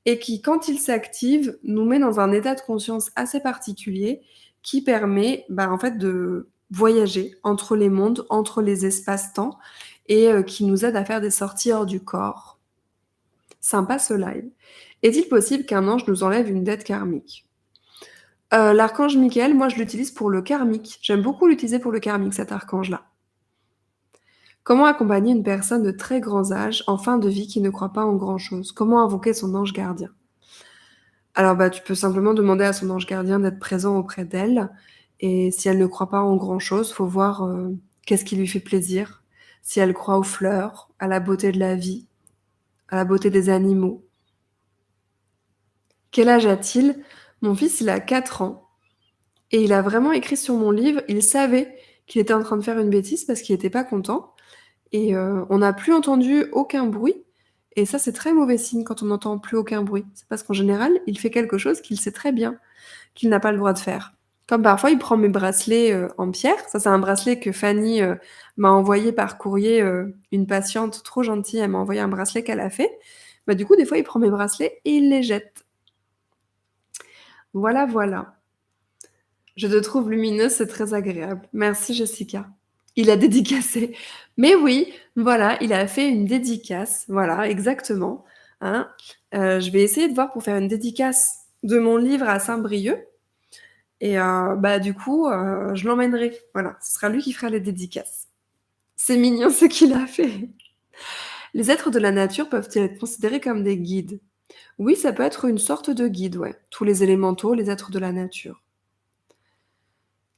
et qui, quand il s'active, nous met dans un état de conscience assez particulier qui permet, en fait, de voyager entre les mondes, entre les espaces-temps et qui nous aide à faire des sorties hors du corps. Sympa ce live. Est-il possible qu'un ange nous enlève une dette karmique? L'archange Michael, moi je l'utilise pour le karmique. J'aime beaucoup l'utiliser pour le karmique, cet archange-là. Comment accompagner une personne de très grand âge en fin de vie qui ne croit pas en grand-chose? Comment invoquer son ange gardien? Alors, tu peux simplement demander à son ange gardien d'être présent auprès d'elle et si elle ne croit pas en grand-chose, faut voir, qu'est-ce qui lui fait plaisir. Si elle croit aux fleurs, à la beauté de la vie, à la beauté des animaux. Quel âge a-t-il? Mon fils, il a 4 ans et il a vraiment écrit sur mon livre, il savait qu'il était en train de faire une bêtise parce qu'il était pas content et on n'a plus entendu aucun bruit et ça, c'est très mauvais signe quand on n'entend plus aucun bruit. C'est parce qu'en général, il fait quelque chose qu'il sait très bien qu'il n'a pas le droit de faire. Comme parfois, il prend mes bracelets, en pierre. Ça, c'est un bracelet que Fanny, m'a envoyé par courrier, une patiente trop gentille, elle m'a envoyé un bracelet qu'elle a fait. Du coup, des fois, il prend mes bracelets et il les jette. Voilà, voilà. Je te trouve lumineuse, c'est très agréable. Merci Jessica. Il a dédicacé. Mais oui, voilà, il a fait une dédicace. Voilà, exactement, hein. Je vais essayer de voir pour faire une dédicace de mon livre à Saint-Brieuc et du coup, je l'emmènerai. Voilà, ce sera lui qui fera les dédicaces. C'est mignon ce qu'il a fait. Les êtres de la nature peuvent-ils être considérés comme des guides? Oui, ça peut être une sorte de guide, ouais. Tous les élémentaux, les êtres de la nature.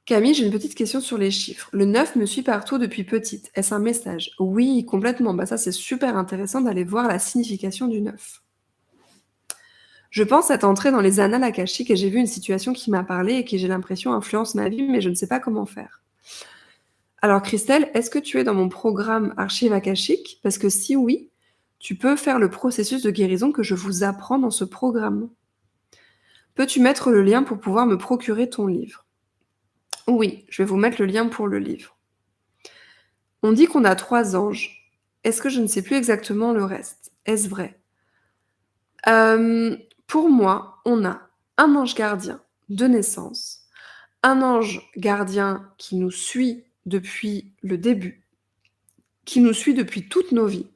Camille, j'ai une petite question sur les chiffres. Le 9 me suit partout depuis petite. Est-ce un message? Oui, complètement. Ça, c'est super intéressant d'aller voir la signification du 9. Je pense être entrée dans les annales akashiques et j'ai vu une situation qui m'a parlé et qui, j'ai l'impression, influence ma vie, mais je ne sais pas comment faire. Alors Christelle, est-ce que tu es dans mon programme Archives akashiques? Parce que si oui, tu peux faire le processus de guérison que je vous apprends dans ce programme. Peux-tu mettre le lien pour pouvoir me procurer ton livre? Oui, je vais vous mettre le lien pour le livre. On dit qu'on a 3 anges. Est-ce que je ne sais plus exactement le reste? Est-ce vrai? Pour moi, on a un ange gardien de naissance, un ange gardien qui nous suit depuis le début, qui nous suit depuis toutes nos vies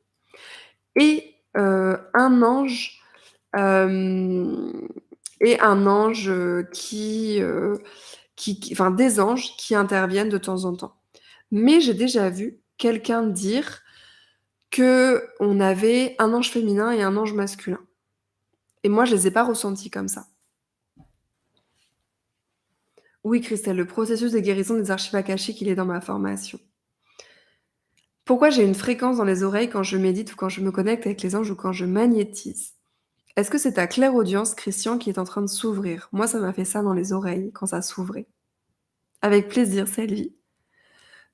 et un ange, hem et un ange, enfin des anges qui interviennent de temps en temps. Mais j'ai déjà vu quelqu'un dire qu'on avait un ange féminin et un ange masculin et moi je les ai pas ressentis comme ça. Oui Christelle, le processus de guérison des archives akashiques, il est dans ma formation. Pourquoi j'ai une fréquence dans les oreilles quand je médite ou quand je me connecte avec les anges ou quand je magnétise? Est-ce que c'est ta clairaudience, Christian, qui est en train de s'ouvrir? Moi, ça m'a fait ça dans les oreilles quand ça s'ouvrait. Avec plaisir, Sylvie.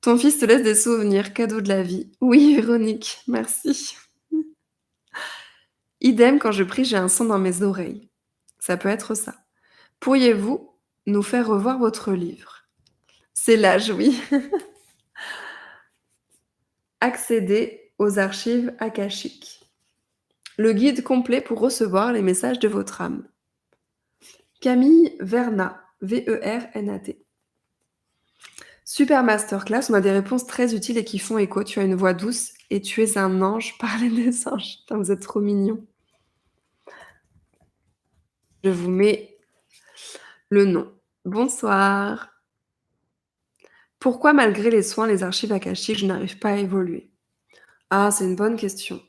Ton fils te laisse des souvenirs, cadeau de la vie. Oui, Véronique, merci. Idem, quand je prie, j'ai un son dans mes oreilles. Ça peut être ça. Pourriez-vous nous faire revoir votre livre? C'est l'âge, oui. Accéder aux archives akashiques. Le guide complet pour recevoir les messages de votre âme. Camille Vernat, V-E-R-N-A-T. Super masterclass, on a des réponses très utiles et qui font écho. Tu as une voix douce et tu es un ange, parlez des anges. Putain, vous êtes trop mignons. Je vous mets le nom. Bonsoir. Pourquoi malgré les soins, les archives akashiques, je n'arrive pas à évoluer? Ah, c'est une bonne question.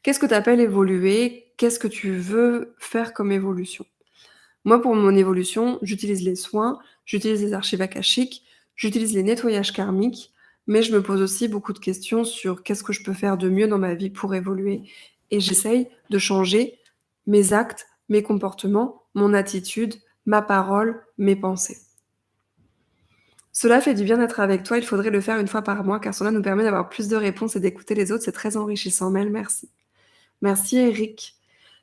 Qu'est-ce que tu appelles évoluer? Qu'est-ce que tu veux faire comme évolution? Moi, pour mon évolution, j'utilise les soins, j'utilise les archives akashiques, j'utilise les nettoyages karmiques, mais je me pose aussi beaucoup de questions sur qu'est-ce que je peux faire de mieux dans ma vie pour évoluer et j'essaye de changer mes actes, mes comportements, mon attitude, ma parole, mes pensées. Cela fait du bien d'être avec toi, il faudrait le faire 1 fois par mois car cela nous permet d'avoir plus de réponses et d'écouter les autres, c'est très enrichissant. Mille merci. Merci Eric.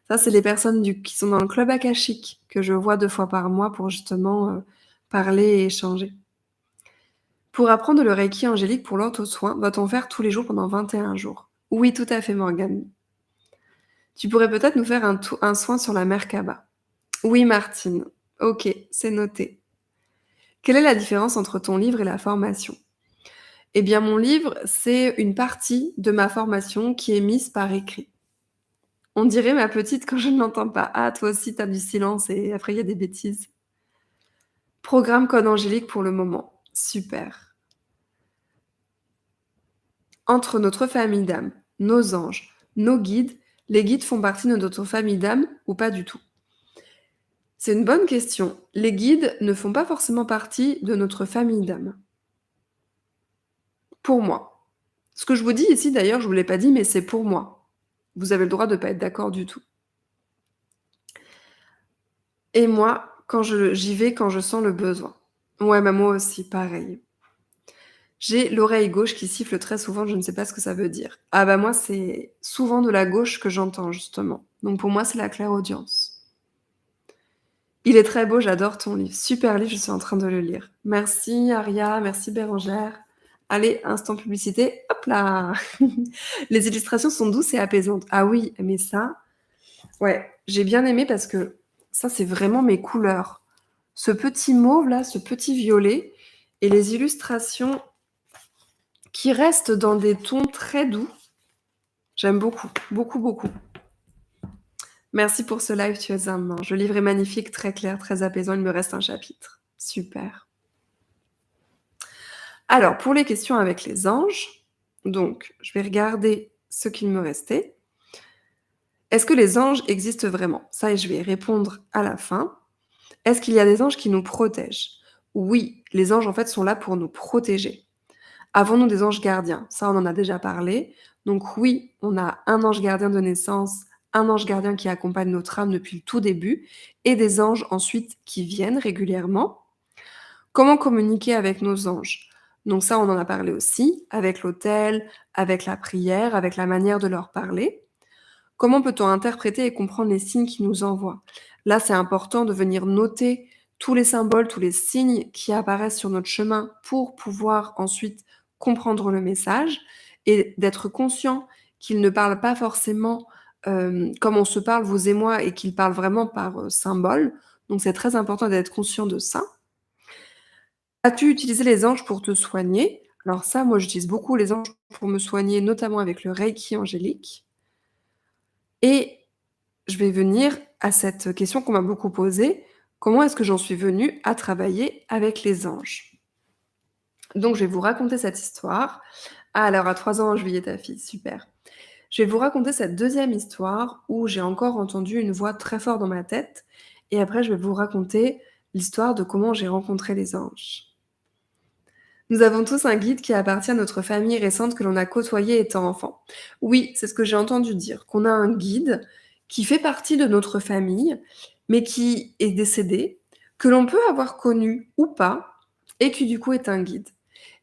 Ça, c'est les personnes qui sont dans le club akashique que je vois 2 fois par mois pour justement, parler et échanger. Pour apprendre le reiki angélique pour l'auto-soin, doit-on faire tous les jours pendant 21 jours? Oui, tout à fait, Morgane. Tu pourrais peut-être nous faire un soin sur la Merkaba. Oui, Martine. OK, c'est noté. Quelle est la différence entre ton livre et la formation? Eh bien, mon livre, c'est une partie de ma formation qui est mise par écrit. On dirait ma petite quand je ne l'entends pas. Ah, toi aussi, tu as du silence et après il y a des bêtises. Programme code angélique pour le moment. Super. Entre notre famille d'âmes, nos anges, nos guides, les guides font partie de notre famille d'âmes ou pas du tout? C'est une bonne question. Les guides ne font pas forcément partie de notre famille d'âmes. Pour moi. Ce que je vous dis ici d'ailleurs, je vous l'ai pas dit, mais c'est pour moi. Vous avez le droit de pas être d'accord du tout. Et moi, j'y vais quand je sens le besoin. Ouais, bah, moi aussi, pareil. J'ai l'oreille gauche qui siffle très souvent, je ne sais pas ce que ça veut dire. Ah bah, moi, c'est souvent de la gauche que j'entends justement. Donc pour moi, c'est la clairaudience. Il est très beau, j'adore ton livre. Super livre, je suis en train de le lire. Merci Aria, merci Bérangère. Allez, instant publicité, hop là! Les illustrations sont douces et apaisantes. Ah oui, mais ça, ouais, j'ai bien aimé parce que ça, c'est vraiment mes couleurs. Ce petit mauve là, ce petit violet et les illustrations qui restent dans des tons très doux. J'aime beaucoup, beaucoup, beaucoup. Merci pour ce live, tu es un ange. Le livre est magnifique, très clair, très apaisant. Il me reste un chapitre. Super. Alors, pour les questions avec les anges, donc, je vais regarder ce qu'il me restait. Est-ce que les anges existent vraiment? Ça, je vais y répondre à la fin. Est-ce qu'il y a des anges qui nous protègent? Oui, les anges, en fait, sont là pour nous protéger. Avons-nous des anges gardiens? Ça, on en a déjà parlé. Donc oui, on a un ange gardien de naissance, un ange gardien qui accompagne notre âme depuis le tout début, et des anges ensuite qui viennent régulièrement. Comment communiquer avec nos anges? Donc ça, on en a parlé aussi, avec l'autel, avec la prière, avec la manière de leur parler. Comment peut-on interpréter et comprendre les signes qu'ils nous envoient? Là, c'est important de venir noter tous les symboles, tous les signes qui apparaissent sur notre chemin pour pouvoir ensuite comprendre le message et d'être conscient qu'ils ne parlent pas forcément, comme on se parle, vous et moi, et qu'ils parlent vraiment par, symboles. Donc c'est très important d'être conscient de ça. As-tu utilisé les anges pour te soigner? Alors ça, moi, j'utilise beaucoup les anges pour me soigner, notamment avec le reiki angélique. Et je vais venir à cette question qu'on m'a beaucoup posée: comment est-ce que j'en suis venue à travailler avec les anges? Donc je vais vous raconter cette histoire. Ah, alors à 3 ans en juillet ta fille, super. Je vais vous raconter cette deuxième histoire où j'ai encore entendu une voix très fort dans ma tête et après je vais vous raconter l'histoire de comment j'ai rencontré les anges. Nous avons tous un guide qui appartient à notre famille récente que l'on a côtoyé étant enfant. Oui, c'est ce que j'ai entendu dire, qu'on a un guide qui fait partie de notre famille, mais qui est décédé, que l'on peut avoir connu ou pas, et qui du coup est un guide.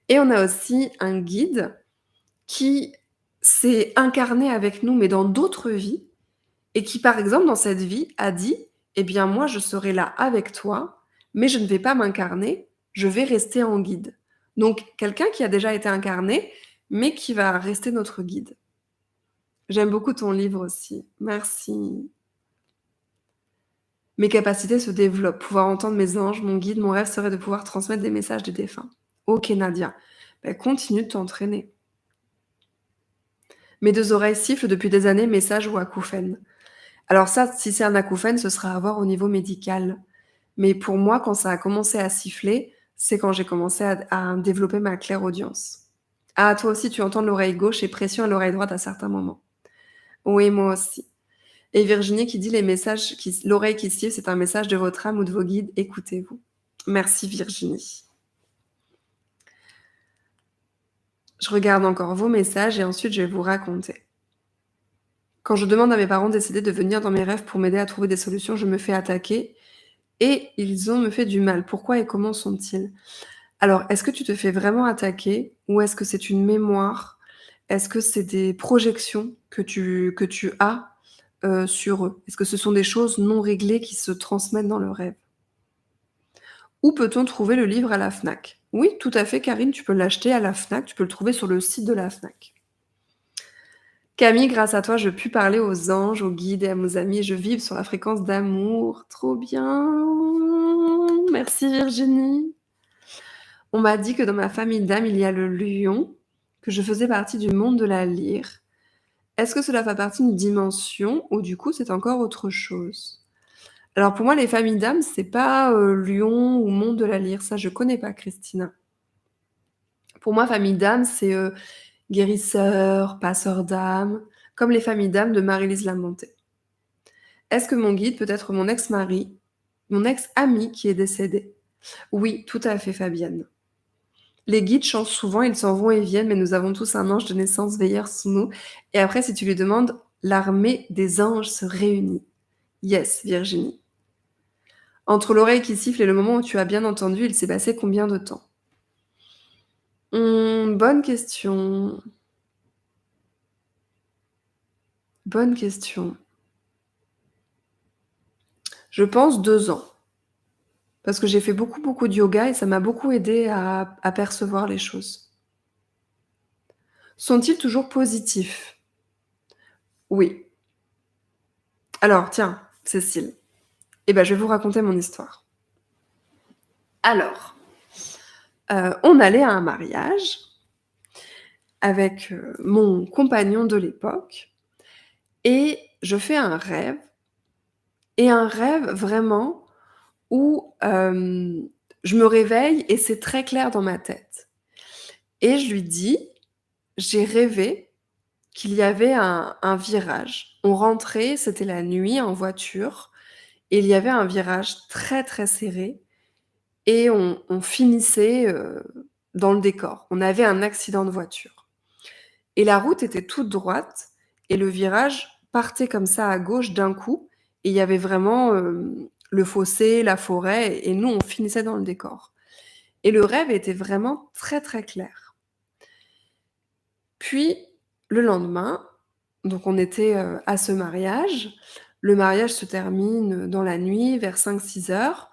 Et on a aussi un guide qui s'est incarné avec nous, mais dans d'autres vies, et qui, par exemple, dans cette vie, a dit: «Eh bien, moi, je serai là avec toi, mais je ne vais pas m'incarner, je vais rester en guide». Donc quelqu'un qui a déjà été incarné, mais qui va rester notre guide. J'aime beaucoup ton livre aussi. Merci. Mes capacités se développent. Pouvoir entendre mes anges, mon guide, mon rêve serait de pouvoir transmettre des messages des défunts. OK Nadia, bah, continue de t'entraîner. Mes 2 oreilles sifflent depuis des années, messages ou acouphènes. Alors ça, si c'est un acouphène, ce sera à voir au niveau médical. Mais pour moi, quand ça a commencé à siffler, c'est quand j'ai commencé à développer ma clairaudience. Ah, toi aussi, tu entends l'oreille gauche et pression à l'oreille droite à certains moments. Oui, moi aussi. Et Virginie qui dit les messages l'oreille qui siffle, c'est un message de votre âme ou de vos guides, écoutez-vous. Merci Virginie. Je regarde encore vos messages et ensuite je vais vous raconter. Quand je demande à mes parents décédés de venir dans mes rêves pour m'aider à trouver des solutions, je me fais attaquer et ils ont me fait du mal. Pourquoi et comment sont-ils? Alors, est-ce que tu te fais vraiment attaquer ou est-ce que c'est une mémoire? Est-ce que c'est des projections que tu as, sur eux? Est-ce que ce sont des choses non réglées qui se transmettent dans le rêve? Où peut-on trouver le livre à la Fnac? Oui, tout à fait, Karine, tu peux l'acheter à la Fnac, tu peux le trouver sur le site de la Fnac. Camille, grâce à toi, je puis parler aux anges, aux guides et à mes amis. Je vibre sur la fréquence d'amour. Trop bien. Merci Virginie. On m'a dit que dans ma famille d'âmes, il y a le lion, que je faisais partie du monde de la lyre. Est-ce que cela fait partie d'une dimension ou du coup c'est encore autre chose? Alors pour moi, les familles d'âmes, c'est pas lion ou monde de la lyre. Ça, je connais pas, Christina. Pour moi, famille d'âmes, c'est guérisseur, passeur d'âme, comme les familles d'âmes de Marie-Lise Lamonté. Est-ce que mon guide peut être mon ex-mari, mon ex-ami qui est décédé? Oui, tout à fait, Fabienne. Les guides changent souvent, ils s'en vont et viennent, mais nous avons tous un ange de naissance veilleur sous nous. Et après, si tu lui demandes, l'armée des anges se réunit. Yes, Virginie. Entre l'oreille qui siffle et le moment où tu as bien entendu, il s'est passé combien de temps? Bonne question. Bonne question. Je pense 2 ans. Parce que j'ai fait beaucoup, beaucoup de yoga et ça m'a beaucoup aidé à percevoir les choses. Sont-ils toujours positifs? Oui. Alors, tiens, Cécile, eh ben, je vais vous raconter mon histoire. Alors, on allait à un mariage avec mon compagnon de l'époque et je fais un rêve, et un rêve vraiment où je me réveille et c'est très clair dans ma tête. Et je lui dis, j'ai rêvé qu'il y avait un virage. On rentrait, c'était la nuit en voiture, et il y avait un virage très, très serré et on finissait, dans le décor. On avait un accident de voiture et la route était toute droite et le virage partait comme ça à gauche d'un coup et il y avait vraiment, le fossé, la forêt et nous, on finissait dans le décor et le rêve était vraiment très, très clair. Puis le lendemain, donc on était, à ce mariage. Le mariage se termine, dans la nuit vers 5-6 heures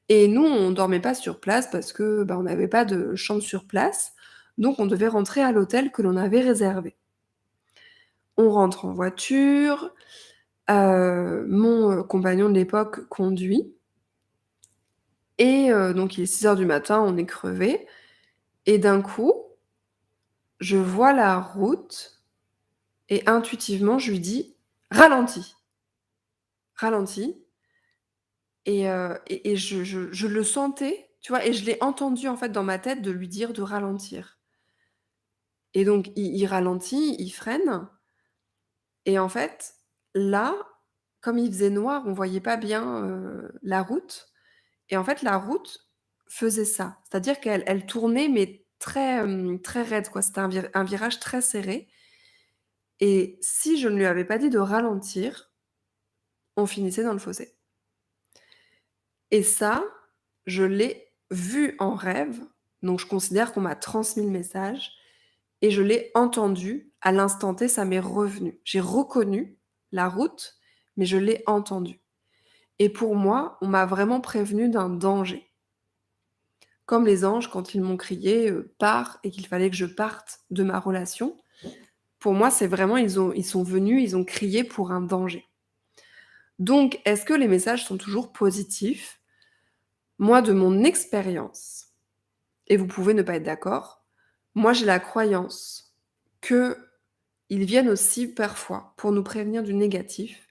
et nous, on dormait pas sur place parce que, bah, on n'avait pas de chambre sur place, donc on devait rentrer à l'hôtel que l'on avait réservé. On rentre en voiture, mon, compagnon de l'époque conduit et donc il est 6 heures du matin, on est crevés et d'un coup, je vois la route et intuitivement, je lui dis: «Ralentis, ralentis». Et je le sentais, tu vois? Et je l'ai entendu, en fait, dans ma tête de lui dire de ralentir. Et donc il ralentit, il freine et en fait, là, comme il faisait noir, on voyait pas bien, la route et en fait, la route faisait ça. C'est-à-dire qu'elle tournait mais très, très raide, quoi. C'était un virage très serré et si je ne lui avais pas dit de ralentir, on finissait dans le fossé. Et ça, je l'ai vu en rêve, donc je considère qu'on m'a transmis le message et je l'ai entendu à l'instant T, ça m'est revenu. J'ai reconnu la route, mais je l'ai entendu et pour moi, on m'a vraiment prévenu d'un danger. Comme les anges quand ils m'ont crié, «Pars» et qu'il fallait que je parte de ma relation. Pour moi, c'est vraiment ils sont venus, ils ont crié pour un danger. Donc est-ce que les messages sont toujours positifs? Moi, de mon expérience, et vous pouvez ne pas être d'accord, moi j'ai la croyance qu'ils viennent aussi parfois pour nous prévenir du négatif,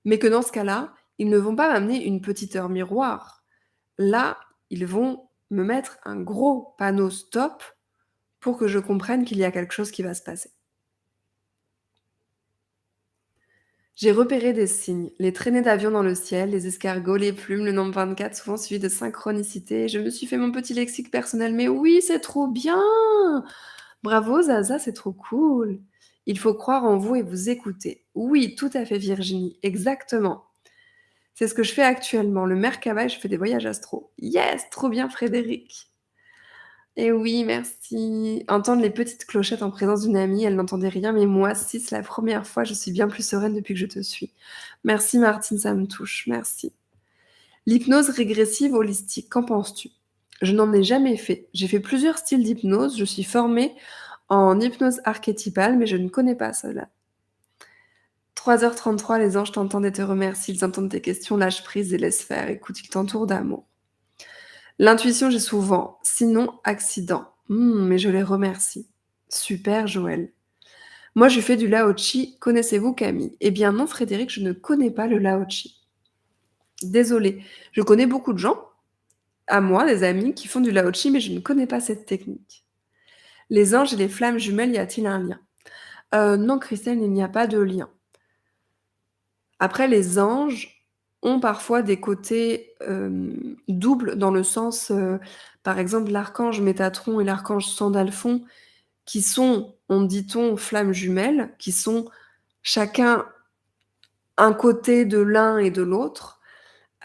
mais que dans ce cas-là, ils ne vont pas m'amener une petite heure miroir. Là, ils vont me mettre un gros panneau stop pour que je comprenne qu'il y a quelque chose qui va se passer. J'ai repéré des signes, les traînées d'avions dans le ciel, les escargots, les plumes, le nombre 24, souvent suivi de synchronicité. Je me suis fait mon petit lexique personnel, mais oui, c'est trop bien! Bravo Zaza, c'est trop cool. Il faut croire en vous et vous écouter. Oui, tout à fait Virginie, exactement. C'est ce que je fais actuellement. Le Merkaba, je fais des voyages astro. Yes, trop bien Frédéric. Et oui, merci. Entendre les petites clochettes en présence d'une amie, elle n'entendait rien, mais moi, si c'est la première fois, je suis bien plus sereine depuis que je te suis. Merci Martine, ça me touche, merci. L'hypnose régressive holistique, qu'en penses-tu? Je n'en ai jamais fait. J'ai fait plusieurs styles d'hypnose, je suis formée en hypnose archétypale, mais je ne connais pas cela. 3h33, les anges t'entendent et te remercient, ils entendent tes questions, lâche prise et laisse faire. Écoute, ils t'entourent d'amour. L'intuition, j'ai souvent. Sinon, accident. Mais je les remercie. Super, Joël. Moi, je fais du Lao-Chi. Connaissez-vous Camille? Eh bien non, Frédéric, je ne connais pas le Lao-Chi. Désolée. Je connais beaucoup de gens, à moi, des amis, qui font du Lao-Chi, mais je ne connais pas cette technique. Les anges et les flammes jumelles, y a-t-il un lien? Non, Christelle, il n'y a pas de lien. Après, les anges ont parfois des côtés doubles dans le sens, par exemple, l'archange Métatron et l'archange Sandalphon, qui sont, on dit-on, flammes jumelles, qui sont chacun un côté de l'un et de l'autre.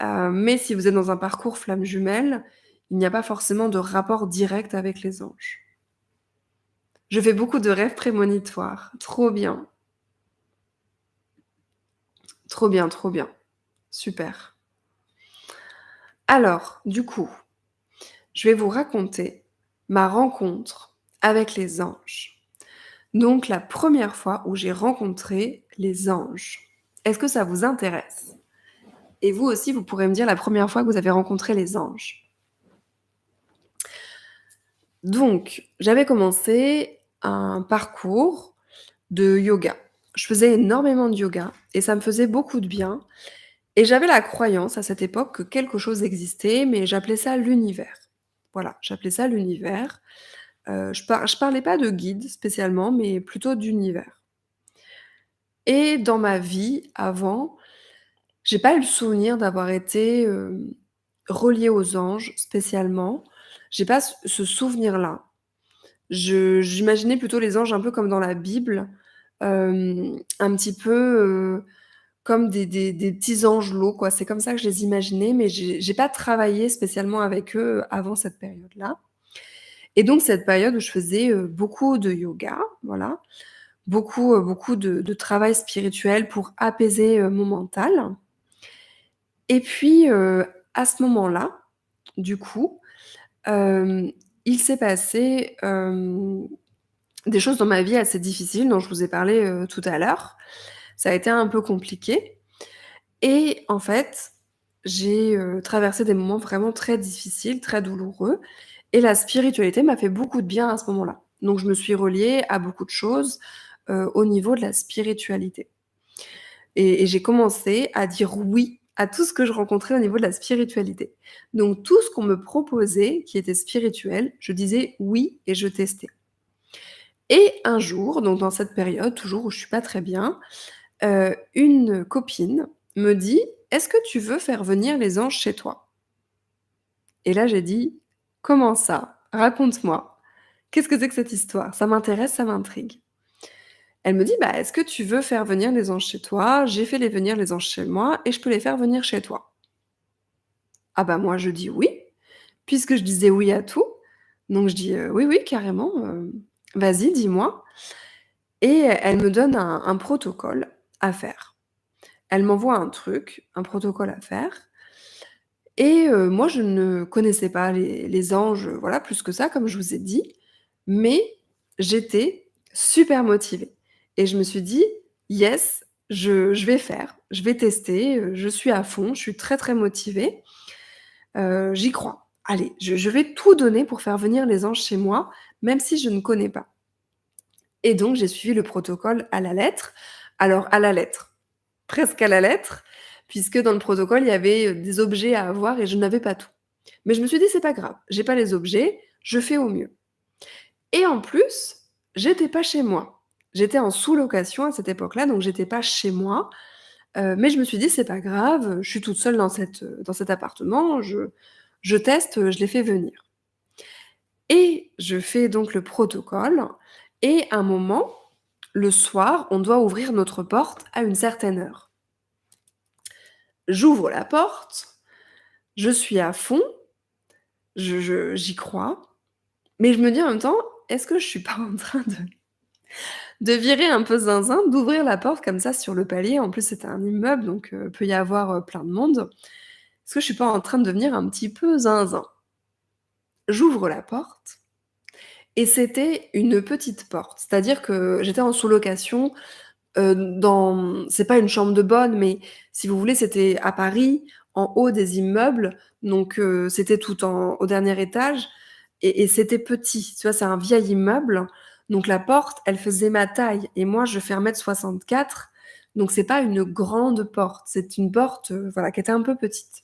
Mais si vous êtes dans un parcours flammes jumelles, il n'y a pas forcément de rapport direct avec les anges. Je fais beaucoup de rêves prémonitoires. Trop bien. Trop bien, trop bien. Super. Alors, du coup, je vais vous raconter ma rencontre avec les anges. Donc la première fois où j'ai rencontré les anges. Est-ce que ça vous intéresse? Et vous aussi, vous pourrez me dire la première fois que vous avez rencontré les anges. Donc, j'avais commencé un parcours de yoga. Je faisais énormément de yoga et ça me faisait beaucoup de bien. Et j'avais la croyance à cette époque que quelque chose existait, mais j'appelais ça l'univers. Voilà, j'appelais ça l'univers. Je parlais pas de guide spécialement, mais plutôt d'univers. Et dans ma vie avant, j'ai pas eu le souvenir d'avoir été, reliée aux anges spécialement. J'ai pas ce souvenir-là. J'imaginais plutôt les anges un peu comme dans la Bible, un petit peu, comme des petits angelots, quoi. C'est comme ça que je les imaginais, mais j'ai pas travaillé spécialement avec eux avant cette période-là. Et donc cette période où je faisais, beaucoup de yoga, voilà, beaucoup de travail spirituel pour apaiser, mon mental. Et puis, à ce moment-là, du coup, hem, il s'est passé, des choses dans ma vie assez difficiles dont je vous ai parlé, tout à l'heure. Ça a été un peu compliqué et en fait, j'ai, traversé des moments vraiment très difficiles, très douloureux et la spiritualité m'a fait beaucoup de bien à ce moment-là. Donc je me suis reliée à beaucoup de choses, au niveau de la spiritualité et j'ai commencé à dire oui à tout ce que je rencontrais au niveau de la spiritualité. Donc tout ce qu'on me proposait qui était spirituel, je disais oui et je testais. Et un jour, donc dans cette période, toujours où je suis pas très bien, une copine me dit: «Est-ce que tu veux faire venir les anges chez toi?» Et là j'ai dit: «Comment ça? Raconte-moi. Qu'est-ce que c'est que cette histoire? Ça m'intéresse, ça m'intrigue». Elle me dit: «Bah, est-ce que tu veux faire venir les anges chez toi? J'ai fait venir les anges chez moi et je peux les faire venir chez toi». Ah bah, moi je dis: «Oui», puisque je disais oui à tout. Donc je dis: «Oui, oui, carrément, vas-y, dis-moi». Et elle me donne un protocole à faire. Elle m'envoie un truc, un protocole à faire et moi je ne connaissais pas les anges, voilà, plus que ça comme je vous ai dit, mais j'étais super motivée et je me suis dit: «Yes, je vais faire, je vais tester, je suis à fond, je suis très, très motivée, j'y crois. Allez, je vais tout donner pour faire venir les anges chez moi, même si je ne connais pas». Et donc j'ai suivi le protocole à la lettre. Alors à la lettre, presque à la lettre, puisque dans le protocole, il y avait, des objets à avoir et je n'avais pas tout. Mais je me suis dit: «C'est pas grave, j'ai pas les objets, je fais au mieux» et en plus, j'étais pas chez moi. J'étais en sous-location à cette époque-là, donc j'étais pas chez moi, mais je me suis dit: «C'est pas grave, je suis toute seule dans cet appartement, je teste, je les fais venir» et je fais donc le protocole et à un moment, le soir, on doit ouvrir notre porte à une certaine heure. J'ouvre la porte, je suis à fond, j'y crois Mais je me dis en même temps: «Est-ce que je suis pas en train de virer un peu zinzin, d'ouvrir la porte comme ça sur le palier?» En plus, c'était un immeuble, donc peut y avoir, plein de monde. Est-ce que je suis pas en train de devenir un petit peu zinzin? J'ouvre la porte et c'était une petite porte. C'est-à-dire que j'étais en sous-location, dans c'est pas une chambre de bonne, mais si vous voulez, c'était à Paris, en haut des immeubles, donc c'était tout en au dernier étage et c'était petit. Tu vois? C'est un vieil immeuble, donc la porte, elle faisait ma taille et moi, je fais 1,64 m, donc c'est pas une grande porte. C'est une porte, voilà, qui était un peu petite.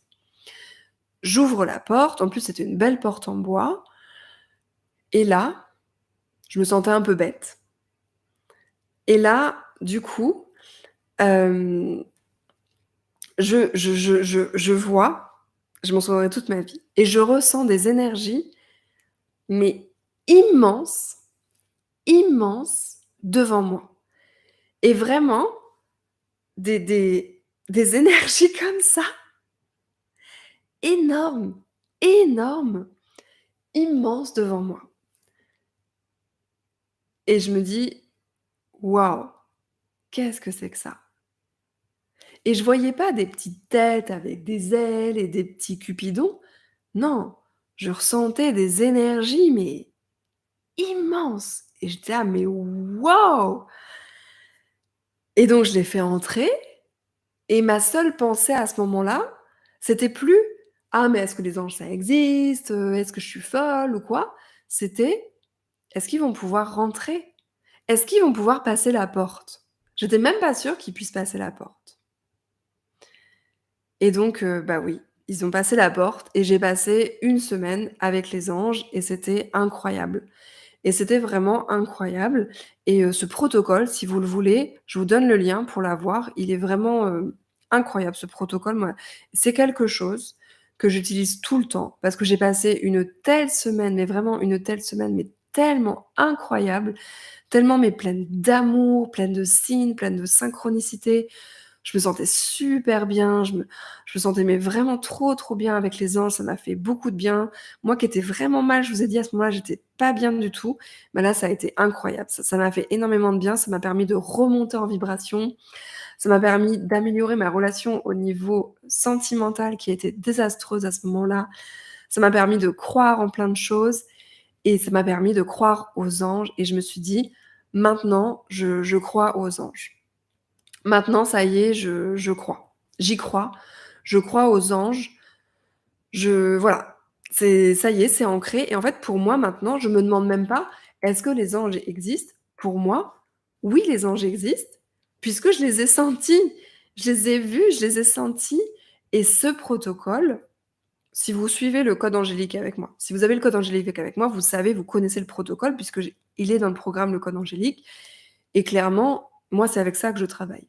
J'ouvre la porte, en plus, c'était une belle porte en bois et là, je me sentais un peu bête et là, du coup, hem je vois, je m'en souviendrai toute ma vie et je ressens des énergies, mais immenses, immenses devant moi et vraiment des énergies comme ça, énormes, énormes, immenses devant moi et je me dis: «Waouh, qu'est-ce que c'est que ça?» Et je voyais pas des petites têtes avec des ailes et des petits cupidons. Non, je ressentais des énergies, mais immense et j'étais là: «Mais waouh!» Et donc je l'ai fait entrer et ma seule pensée à ce moment-là, c'était plus: «Ah mais est-ce que les anges ça existe? Est-ce que je suis folle ou quoi?» C'était: «Est-ce qu'ils vont pouvoir rentrer? Est-ce qu'ils vont pouvoir passer la porte?» J'étais même pas sûre qu'ils puissent passer la porte et donc bah oui, ils ont passé la porte et j'ai passé une semaine avec les anges et c'était incroyable. Et c'était vraiment incroyable et ce protocole, si vous le voulez, je vous donne le lien pour l'avoir. Il est vraiment, incroyable ce protocole, moi. C'est quelque chose que j'utilise tout le temps parce que j'ai passé une telle semaine, mais vraiment une telle semaine, mais tellement incroyable, tellement mais pleine d'amour, pleine de signes, pleine de synchronicité. Je me sentais super bien, je me sentais mais vraiment trop, trop bien avec les anges, ça m'a fait beaucoup de bien. Moi qui étais vraiment mal, je vous ai dit à ce moment-là, j'étais pas bien du tout, bah là, ça a été incroyable. Ça m'a fait énormément de bien, ça m'a permis de remonter en vibration, ça m'a permis d'améliorer ma relation au niveau sentimental qui était désastreuse à ce moment-là. Ça m'a permis de croire en plein de choses et ça m'a permis de croire aux anges et je me suis dit: «Maintenant, je crois aux anges». Maintenant, ça y est, je crois. J'y crois. Je crois aux anges. Je voilà, c'est ça y est, c'est ancré et en fait, pour moi, maintenant, je me demande même pas: «Est-ce que les anges existent?» Pour moi, oui, les anges existent puisque je les ai sentis. Je les ai vus, je les ai sentis et ce protocole, si vous suivez le code angélique avec moi, si vous avez le code angélique avec moi, vous savez, vous connaissez le protocole puisque il est dans le programme, le code angélique et clairement, moi, c'est avec ça que je travaille.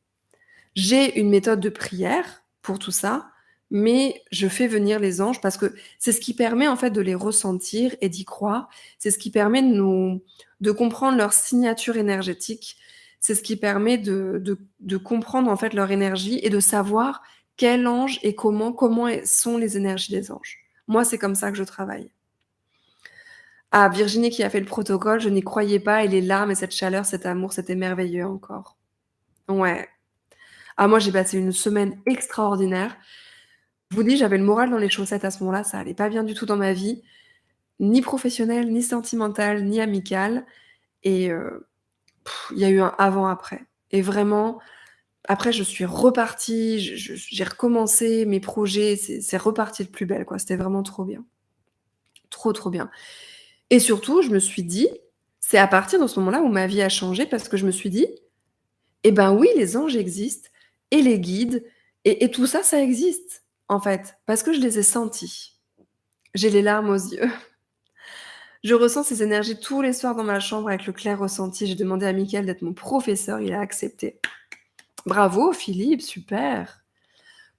J'ai une méthode de prière pour tout ça, mais je fais venir les anges parce que c'est ce qui permet en fait de les ressentir et d'y croire. C'est ce qui permet de comprendre leur signature énergétique. C'est ce qui permet de comprendre en fait leur énergie et de savoir quel ange et sont les énergies des anges. Moi, c'est comme ça que je travaille. Ah, Virginie qui a fait le protocole, je n'y croyais pas et les larmes et cette chaleur, cet amour, c'était merveilleux encore. Ouais. Ah moi, j'ai passé une semaine extraordinaire. Je vous dis, j'avais le moral dans les chaussettes à ce moment-là, ça allait pas bien du tout dans ma vie, ni professionnelle, ni sentimentale, ni amicale et il y a eu un avant-après et vraiment, après je suis repartie, j'ai recommencé mes projets, c'est reparti de plus belle, quoi. C'était vraiment trop bien. Trop, trop bien et surtout, je me suis dit c'est à partir de ce moment-là où ma vie a changé parce que je me suis dit: «Eh ben oui, les anges existent et les guides et tout ça, ça existe, en fait, parce que je les ai sentis». J'ai les larmes aux yeux. Je ressens ces énergies tous les soirs dans ma chambre avec le clair ressenti. J'ai demandé à Mickaël d'être mon professeur, il a accepté. Bravo Philippe, super!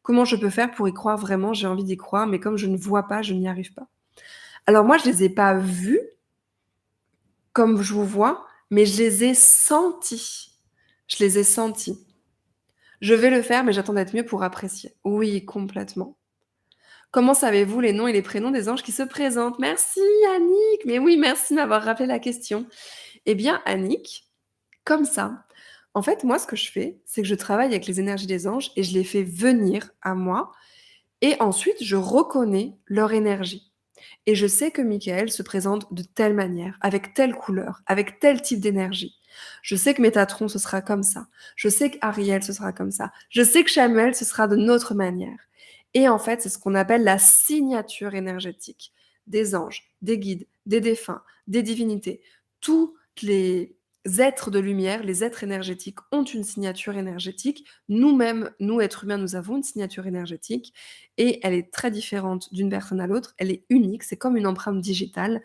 Comment je peux faire pour y croire vraiment? J'ai envie d'y croire, mais comme je ne vois pas, je n'y arrive pas. Alors moi, je les ai pas vus comme je vous vois, mais je les ai sentis. Je les ai sentis. Je vais le faire, mais j'attends d'être mieux pour apprécier. Oui, complètement. Comment savez-vous les noms et les prénoms des anges qui se présentent? Merci Annick! Mais oui, merci de m'avoir rappelé la question. Eh bien Annick, comme ça, en fait, moi, ce que je fais, c'est que je travaille avec les énergies des anges et je les fais venir à moi et ensuite je reconnais leur énergie. Et je sais que Michael se présente de telle manière, avec telle couleur, avec tel type d'énergie. Je sais que Métatron, ce sera comme ça. Je sais qu'Ariel, ce sera comme ça. Je sais que Chamuel, ce sera de notre manière. Et en fait, c'est ce qu'on appelle la signature énergétique des anges, des guides, des défunts, des divinités. Tous les êtres de lumière, les êtres énergétiques ont une signature énergétique. Nous-mêmes, nous, êtres humains, nous avons une signature énergétique et elle est très différente d'une personne à l'autre. Elle est unique, c'est comme une empreinte digitale.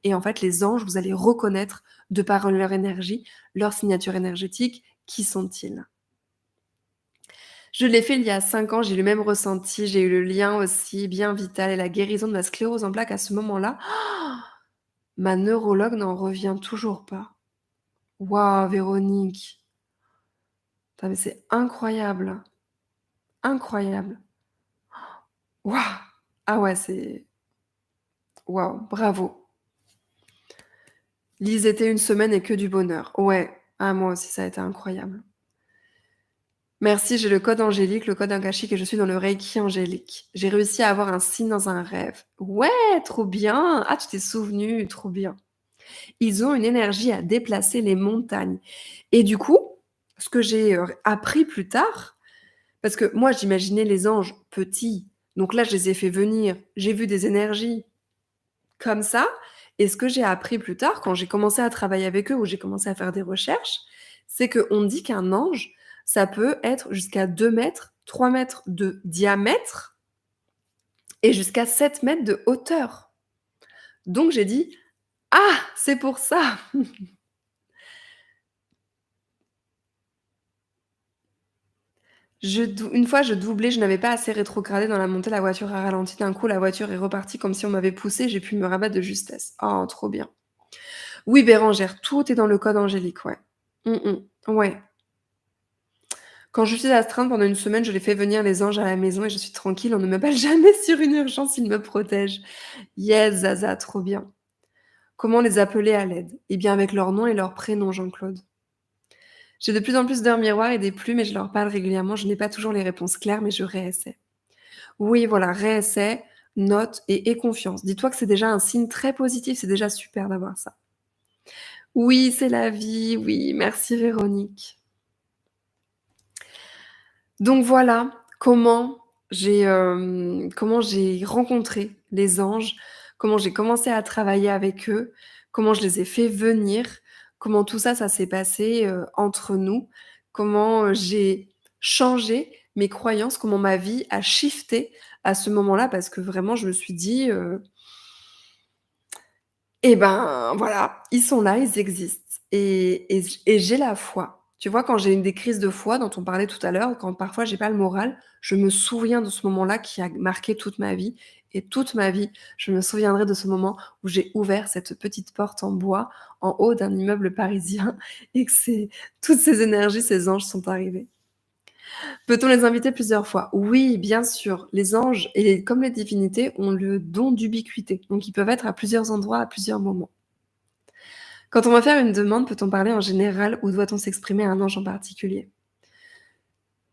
Et en fait, les anges, vous allez reconnaître de par leur énergie, leur signature énergétique, qui sont-ils? Je l'ai fait il y a 5 ans, j'ai eu le même ressenti, j'ai eu le lien aussi bien vital et la guérison de ma sclérose en plaques à ce moment-là. Ma neurologue n'en revient toujours pas. Waouh, Véronique! Putain, mais c'est incroyable, incroyable. Waouh! Ah ouais, c'est waouh, bravo. Lise était une semaine et que du bonheur. Ouais, ah moi aussi ça a été incroyable. Merci, j'ai le code angélique, le code akashique et je suis dans le reiki angélique. J'ai réussi à avoir un signe dans un rêve. Ouais, trop bien! Ah, tu t'es souvenu, trop bien. Ils ont une énergie à déplacer les montagnes et du coup, ce que j'ai, appris plus tard, parce que moi j'imaginais les anges petits, donc là je les ai fait venir, j'ai vu des énergies comme ça et ce que j'ai appris plus tard quand j'ai commencé à travailler avec eux, où j'ai commencé à faire des recherches, c'est qu'on dit qu'un ange, ça peut être jusqu'à 2 mètres, 3 mètres de diamètre et jusqu'à 7 mètres de hauteur. Donc j'ai dit: «Ah! C'est pour ça!» Une fois, je doublais, je n'avais pas assez rétrogradé dans la montée, la voiture a ralenti. D'un coup, la voiture est repartie comme si on m'avait poussée, j'ai pu me rabattre de justesse. Oh, trop bien. Oui, Bérangère, tout est dans le code angélique, ouais. Ouais. Quand je suis astreinte pendant une semaine, je les fais venir les anges à la maison et je suis tranquille, on ne m'appelle jamais sur une urgence, ils me protègent. Yes, Zaza, trop bien. Comment les appeler à l'aide? Eh bien, avec leur nom et leur prénom, Jean-Claude. J'ai de plus en plus d'heures miroirs et des plumes et je leur parle régulièrement. Je n'ai pas toujours les réponses claires, mais je réessaie. Oui, voilà, réessaie, note et aie confiance. Dis-toi que c'est déjà un signe très positif, c'est déjà super d'avoir ça. Oui, c'est la vie, oui, merci Véronique. Donc voilà comment j'ai rencontré les anges, comment j'ai commencé à travailler avec eux, comment je les ai fait venir, comment tout ça, ça s'est passé, entre nous, comment, j'ai changé mes croyances, comment ma vie a shifté à ce moment-là parce que vraiment je me suis dit, et ben, voilà, ils sont là, ils existent et j'ai la foi. Tu vois, quand j'ai une des crises de foi dont on parlait tout à l'heure, quand parfois j'ai pas le moral, je me souviens de ce moment-là qui a marqué toute ma vie et toute ma vie, je me souviendrai de ce moment où j'ai ouvert cette petite porte en bois, en haut d'un immeuble parisien et que c'est toutes ces énergies, ces anges sont arrivés. Peut-on les inviter plusieurs fois? Oui, bien sûr. Les anges comme les divinités ont le don d'ubiquité, donc ils peuvent être à plusieurs endroits à plusieurs moments. Quand on va faire une demande, peut-on parler en général ou doit-on s'exprimer à un ange en particulier?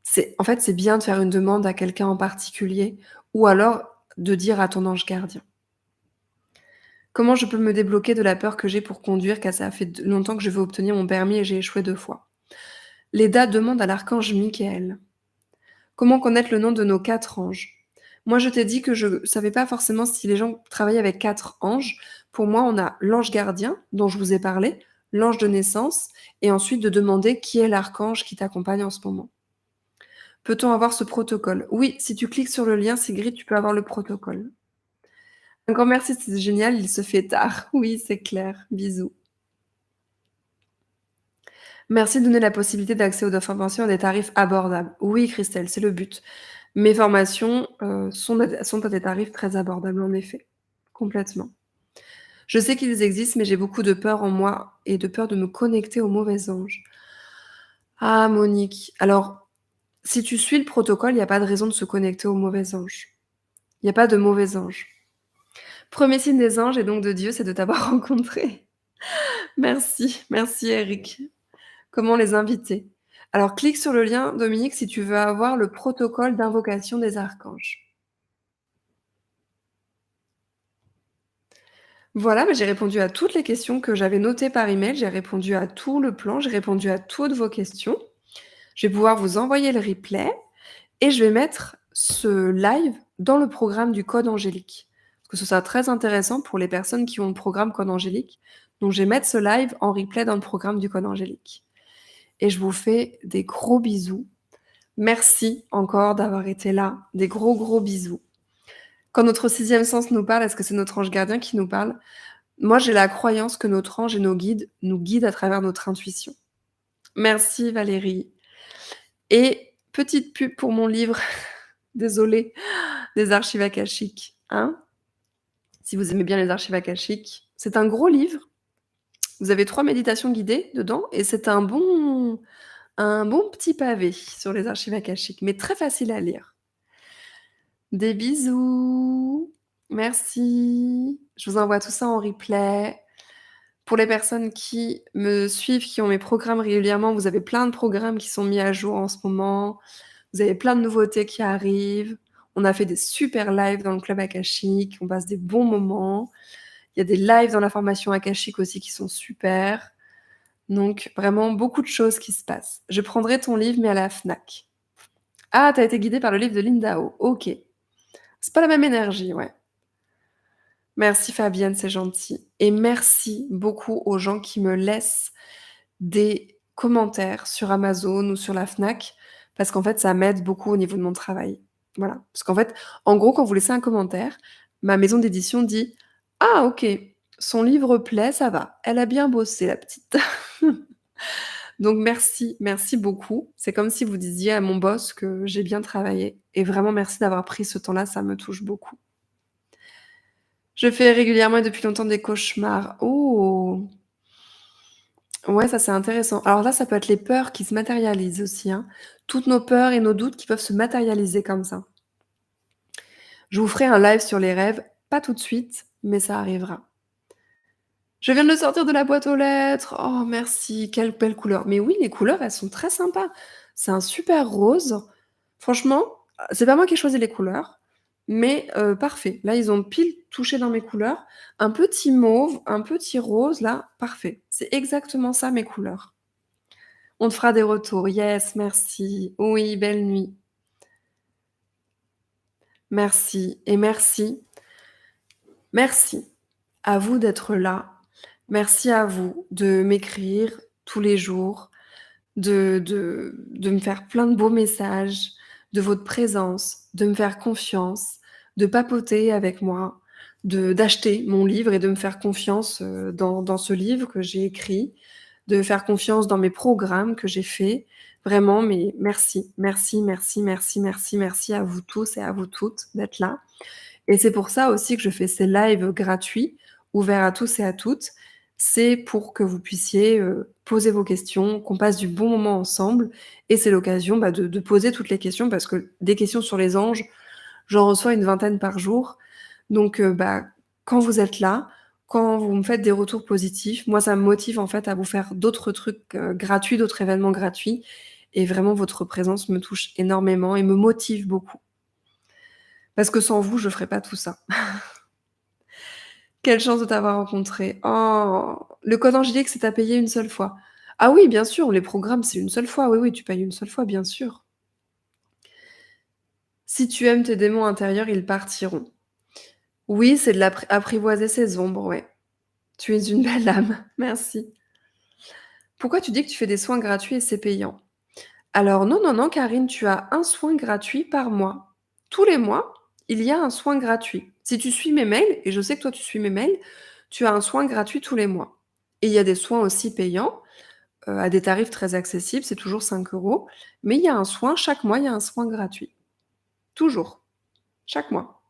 C'est bien de faire une demande à quelqu'un en particulier ou alors de dire à ton ange gardien. Comment je peux me débloquer de la peur que j'ai pour conduire car ça fait longtemps que je veux obtenir mon permis et j'ai échoué 2 fois? Léda demande à l'archange Michael. Comment connaître le nom de nos 4 anges? Moi, je t'ai dit que je savais pas forcément si les gens travaillaient avec 4 anges. Pour moi, on a l'ange gardien, dont je vous ai parlé, l'ange de naissance et ensuite de demander qui est l'archange qui t'accompagne en ce moment. Peut-on avoir ce protocole? Oui, si tu cliques sur le lien Sigrid, tu peux avoir le protocole. Un grand merci, c'est génial, il se fait tard. Oui, c'est clair. Bisous. Merci de donner la possibilité d'accès aux formations à des tarifs abordables. Oui, Christelle, c'est le but. Mes formations, sont à des tarifs très abordables, en effet. Complètement. Je sais qu'ils existent, mais j'ai beaucoup de peur en moi et de peur de me connecter aux mauvais anges. Ah Monique, alors si tu suis le protocole, il y a pas de raison de se connecter aux mauvais anges. Il y a pas de mauvais anges. Premier signe des anges et donc de Dieu, c'est de t'avoir rencontré. Merci, merci Eric. Comment les inviter? Alors clique sur le lien, Dominique, si tu veux avoir le protocole d'invocation des archanges. Voilà, bah, j'ai répondu à toutes les questions que j'avais notées par email, j'ai répondu à tout le plan, j'ai répondu à toutes vos questions. Je vais pouvoir vous envoyer le replay et je vais mettre ce live dans le programme du code angélique. Parce que ce sera très intéressant pour les personnes qui ont le programme code angélique. Donc je vais mettre ce live en replay dans le programme du code angélique. Et je vous fais des gros bisous. Merci encore d'avoir été là. Des gros, gros bisous. Quand notre sixième sens nous parle, est-ce que c'est notre ange gardien qui nous parle? Moi, j'ai la croyance que notre ange et nos guides nous guident à travers notre intuition. Merci Valérie. Et petite pub pour mon livre, désolée, des archives akashiques, hein. Si vous aimez bien les archives akashiques, c'est un gros livre. Vous avez 3 méditations guidées dedans et c'est un bon petit pavé sur les archives akashiques, mais très facile à lire. Des bisous. Merci. Je vous envoie tout ça en replay. Pour les personnes qui me suivent, qui ont mes programmes régulièrement, vous avez plein de programmes qui sont mis à jour en ce moment. Vous avez plein de nouveautés qui arrivent. On a fait des super lives dans le club akashique, on passe des bons moments. Il y a des lives dans la formation akashique aussi qui sont super. Donc vraiment beaucoup de choses qui se passent. Je prendrai ton livre, mais à la Fnac. Ah, tu as été guidée par le livre de Linda O. OK. C'est pas la même énergie, ouais. Merci Fabienne, c'est gentil. Et merci beaucoup aux gens qui me laissent des commentaires sur Amazon ou sur la Fnac, parce qu'en fait, ça m'aide beaucoup au niveau de mon travail. Voilà. Parce qu'en fait, en gros, quand vous laissez un commentaire, ma maison d'édition dit: «Ah OK, son livre plaît, ça va. Elle a bien bossé la petite». Donc merci, merci beaucoup. C'est comme si vous disiez à mon boss que j'ai bien travaillé et vraiment merci d'avoir pris ce temps-là, ça me touche beaucoup. Je fais régulièrement et depuis longtemps des cauchemars. Oh! Ouais, ça c'est intéressant. Alors là, ça peut être les peurs qui se matérialisent aussi, hein. Toutes nos peurs et nos doutes qui peuvent se matérialiser comme ça. Je vous ferai un live sur les rêves, pas tout de suite, mais ça arrivera. Je viens de le sortir de la boîte aux lettres. Oh merci, quelle belle couleur. Mais oui, les couleurs, elles sont très sympas. C'est un super rose. Franchement, c'est pas moi qui ai choisi les couleurs, mais parfait. Là, ils ont pile touché dans mes couleurs. Un petit mauve, un petit rose, là, parfait. C'est exactement ça mes couleurs. On te fera des retours. Yes, merci. Oui, belle nuit. Merci et merci. Merci à vous d'être là. Merci à vous de m'écrire tous les jours, de me faire plein de beaux messages, de votre présence, de me faire confiance, de papoter avec moi, d'acheter mon livre et de me faire confiance, dans ce livre que j'ai écrit, de faire confiance dans mes programmes que j'ai faits. Vraiment, mais merci, merci, merci, merci, merci, merci à vous tous et à vous toutes d'être là. Et c'est pour ça aussi que je fais ces lives gratuits, ouverts à tous et à toutes. C'est pour que vous puissiez, poser vos questions, qu'on passe du bon moment ensemble et c'est l'occasion, bah, de poser toutes les questions parce que des questions sur les anges, j'en reçois une vingtaine par jour. Donc bah, quand vous êtes là, quand vous me faites des retours positifs, moi ça me motive en fait à vous faire d'autres trucs, gratuits, d'autres événements gratuits et vraiment votre présence me touche énormément et me motive beaucoup. Parce que sans vous, je ferais pas tout ça. Quelle chance de t'avoir rencontré. Oh! Le code angélique, c'est à payer une seule fois. Ah oui, bien sûr, les programmes, c'est une seule fois. Oui, oui, tu payes une seule fois, bien sûr. Si tu aimes tes démons intérieurs, ils partiront. Oui, c'est de apprivoiser ses ombres, ouais. Tu es une belle âme. Merci. Pourquoi tu dis que tu fais des soins gratuits et c'est payant? Alors non, non, non, Karine, tu as un soin gratuit par mois. Tous les mois, il y a un soin gratuit. Si tu suis mes mails, et je sais que toi tu suis mes mails, tu as un soin gratuit tous les mois. Et il y a des soins aussi payants, à des tarifs très accessibles, c'est toujours 5 €, mais il y a un soin, chaque mois, il y a un soin gratuit. Toujours, chaque mois.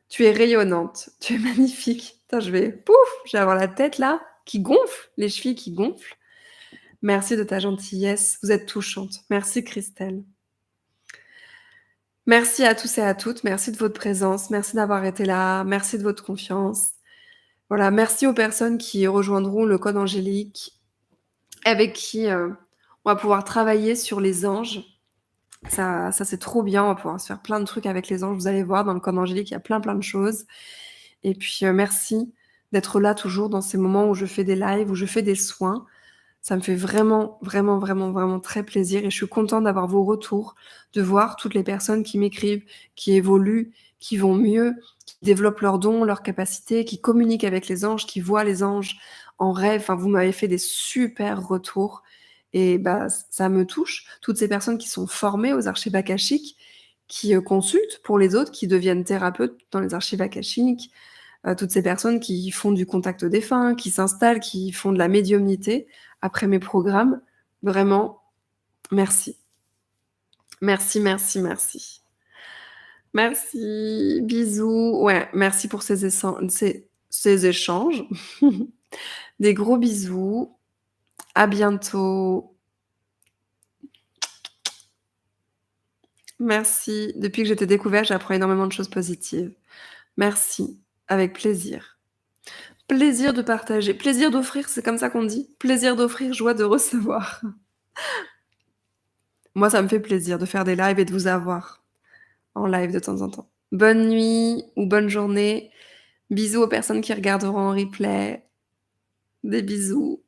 Tu es rayonnante, tu es magnifique. Attends, pouf, je vais avoir la tête là qui gonfle, les chevilles qui gonflent. Merci de ta gentillesse, vous êtes touchante. Merci Christelle. Merci à tous et à toutes. Merci de votre présence. Merci d'avoir été là. Merci de votre confiance. Voilà, merci aux personnes qui rejoindront le code angélique, avec qui, on va pouvoir travailler sur les anges. Ça, c'est trop bien. On va pouvoir se faire plein de trucs avec les anges. Vous allez voir dans le code angélique, il y a plein, plein de choses. Et puis, merci d'être là toujours dans ces moments où je fais des lives, où je fais des soins. Ça me fait vraiment, vraiment, vraiment, vraiment très plaisir et je suis contente d'avoir vos retours, de voir toutes les personnes qui m'écrivent, qui évoluent, qui vont mieux, qui développent leurs dons, leurs capacités, qui communiquent avec les anges, qui voient les anges en rêve. Enfin, vous m'avez fait des super retours et bah, ça me touche. Toutes ces personnes qui sont formées aux archives akashiques, qui, consultent pour les autres, qui deviennent thérapeutes dans les archives akashiques, toutes ces personnes qui font du contact défunt, qui s'installent, qui font de la médiumnité après mes programmes. Vraiment, merci. Merci, merci, merci. Merci, bisous. Ouais, merci pour ces échanges. Des gros bisous. À bientôt. Merci. Depuis que je t'ai découvert, j'apprends énormément de choses positives. Merci, avec plaisir. Plaisir de partager, plaisir d'offrir, c'est comme ça qu'on dit? Plaisir d'offrir, joie de recevoir. Moi, ça me fait plaisir de faire des lives et de vous avoir en live de temps en temps. Bonne nuit ou bonne journée. Bisous aux personnes qui regarderont en replay. Des bisous.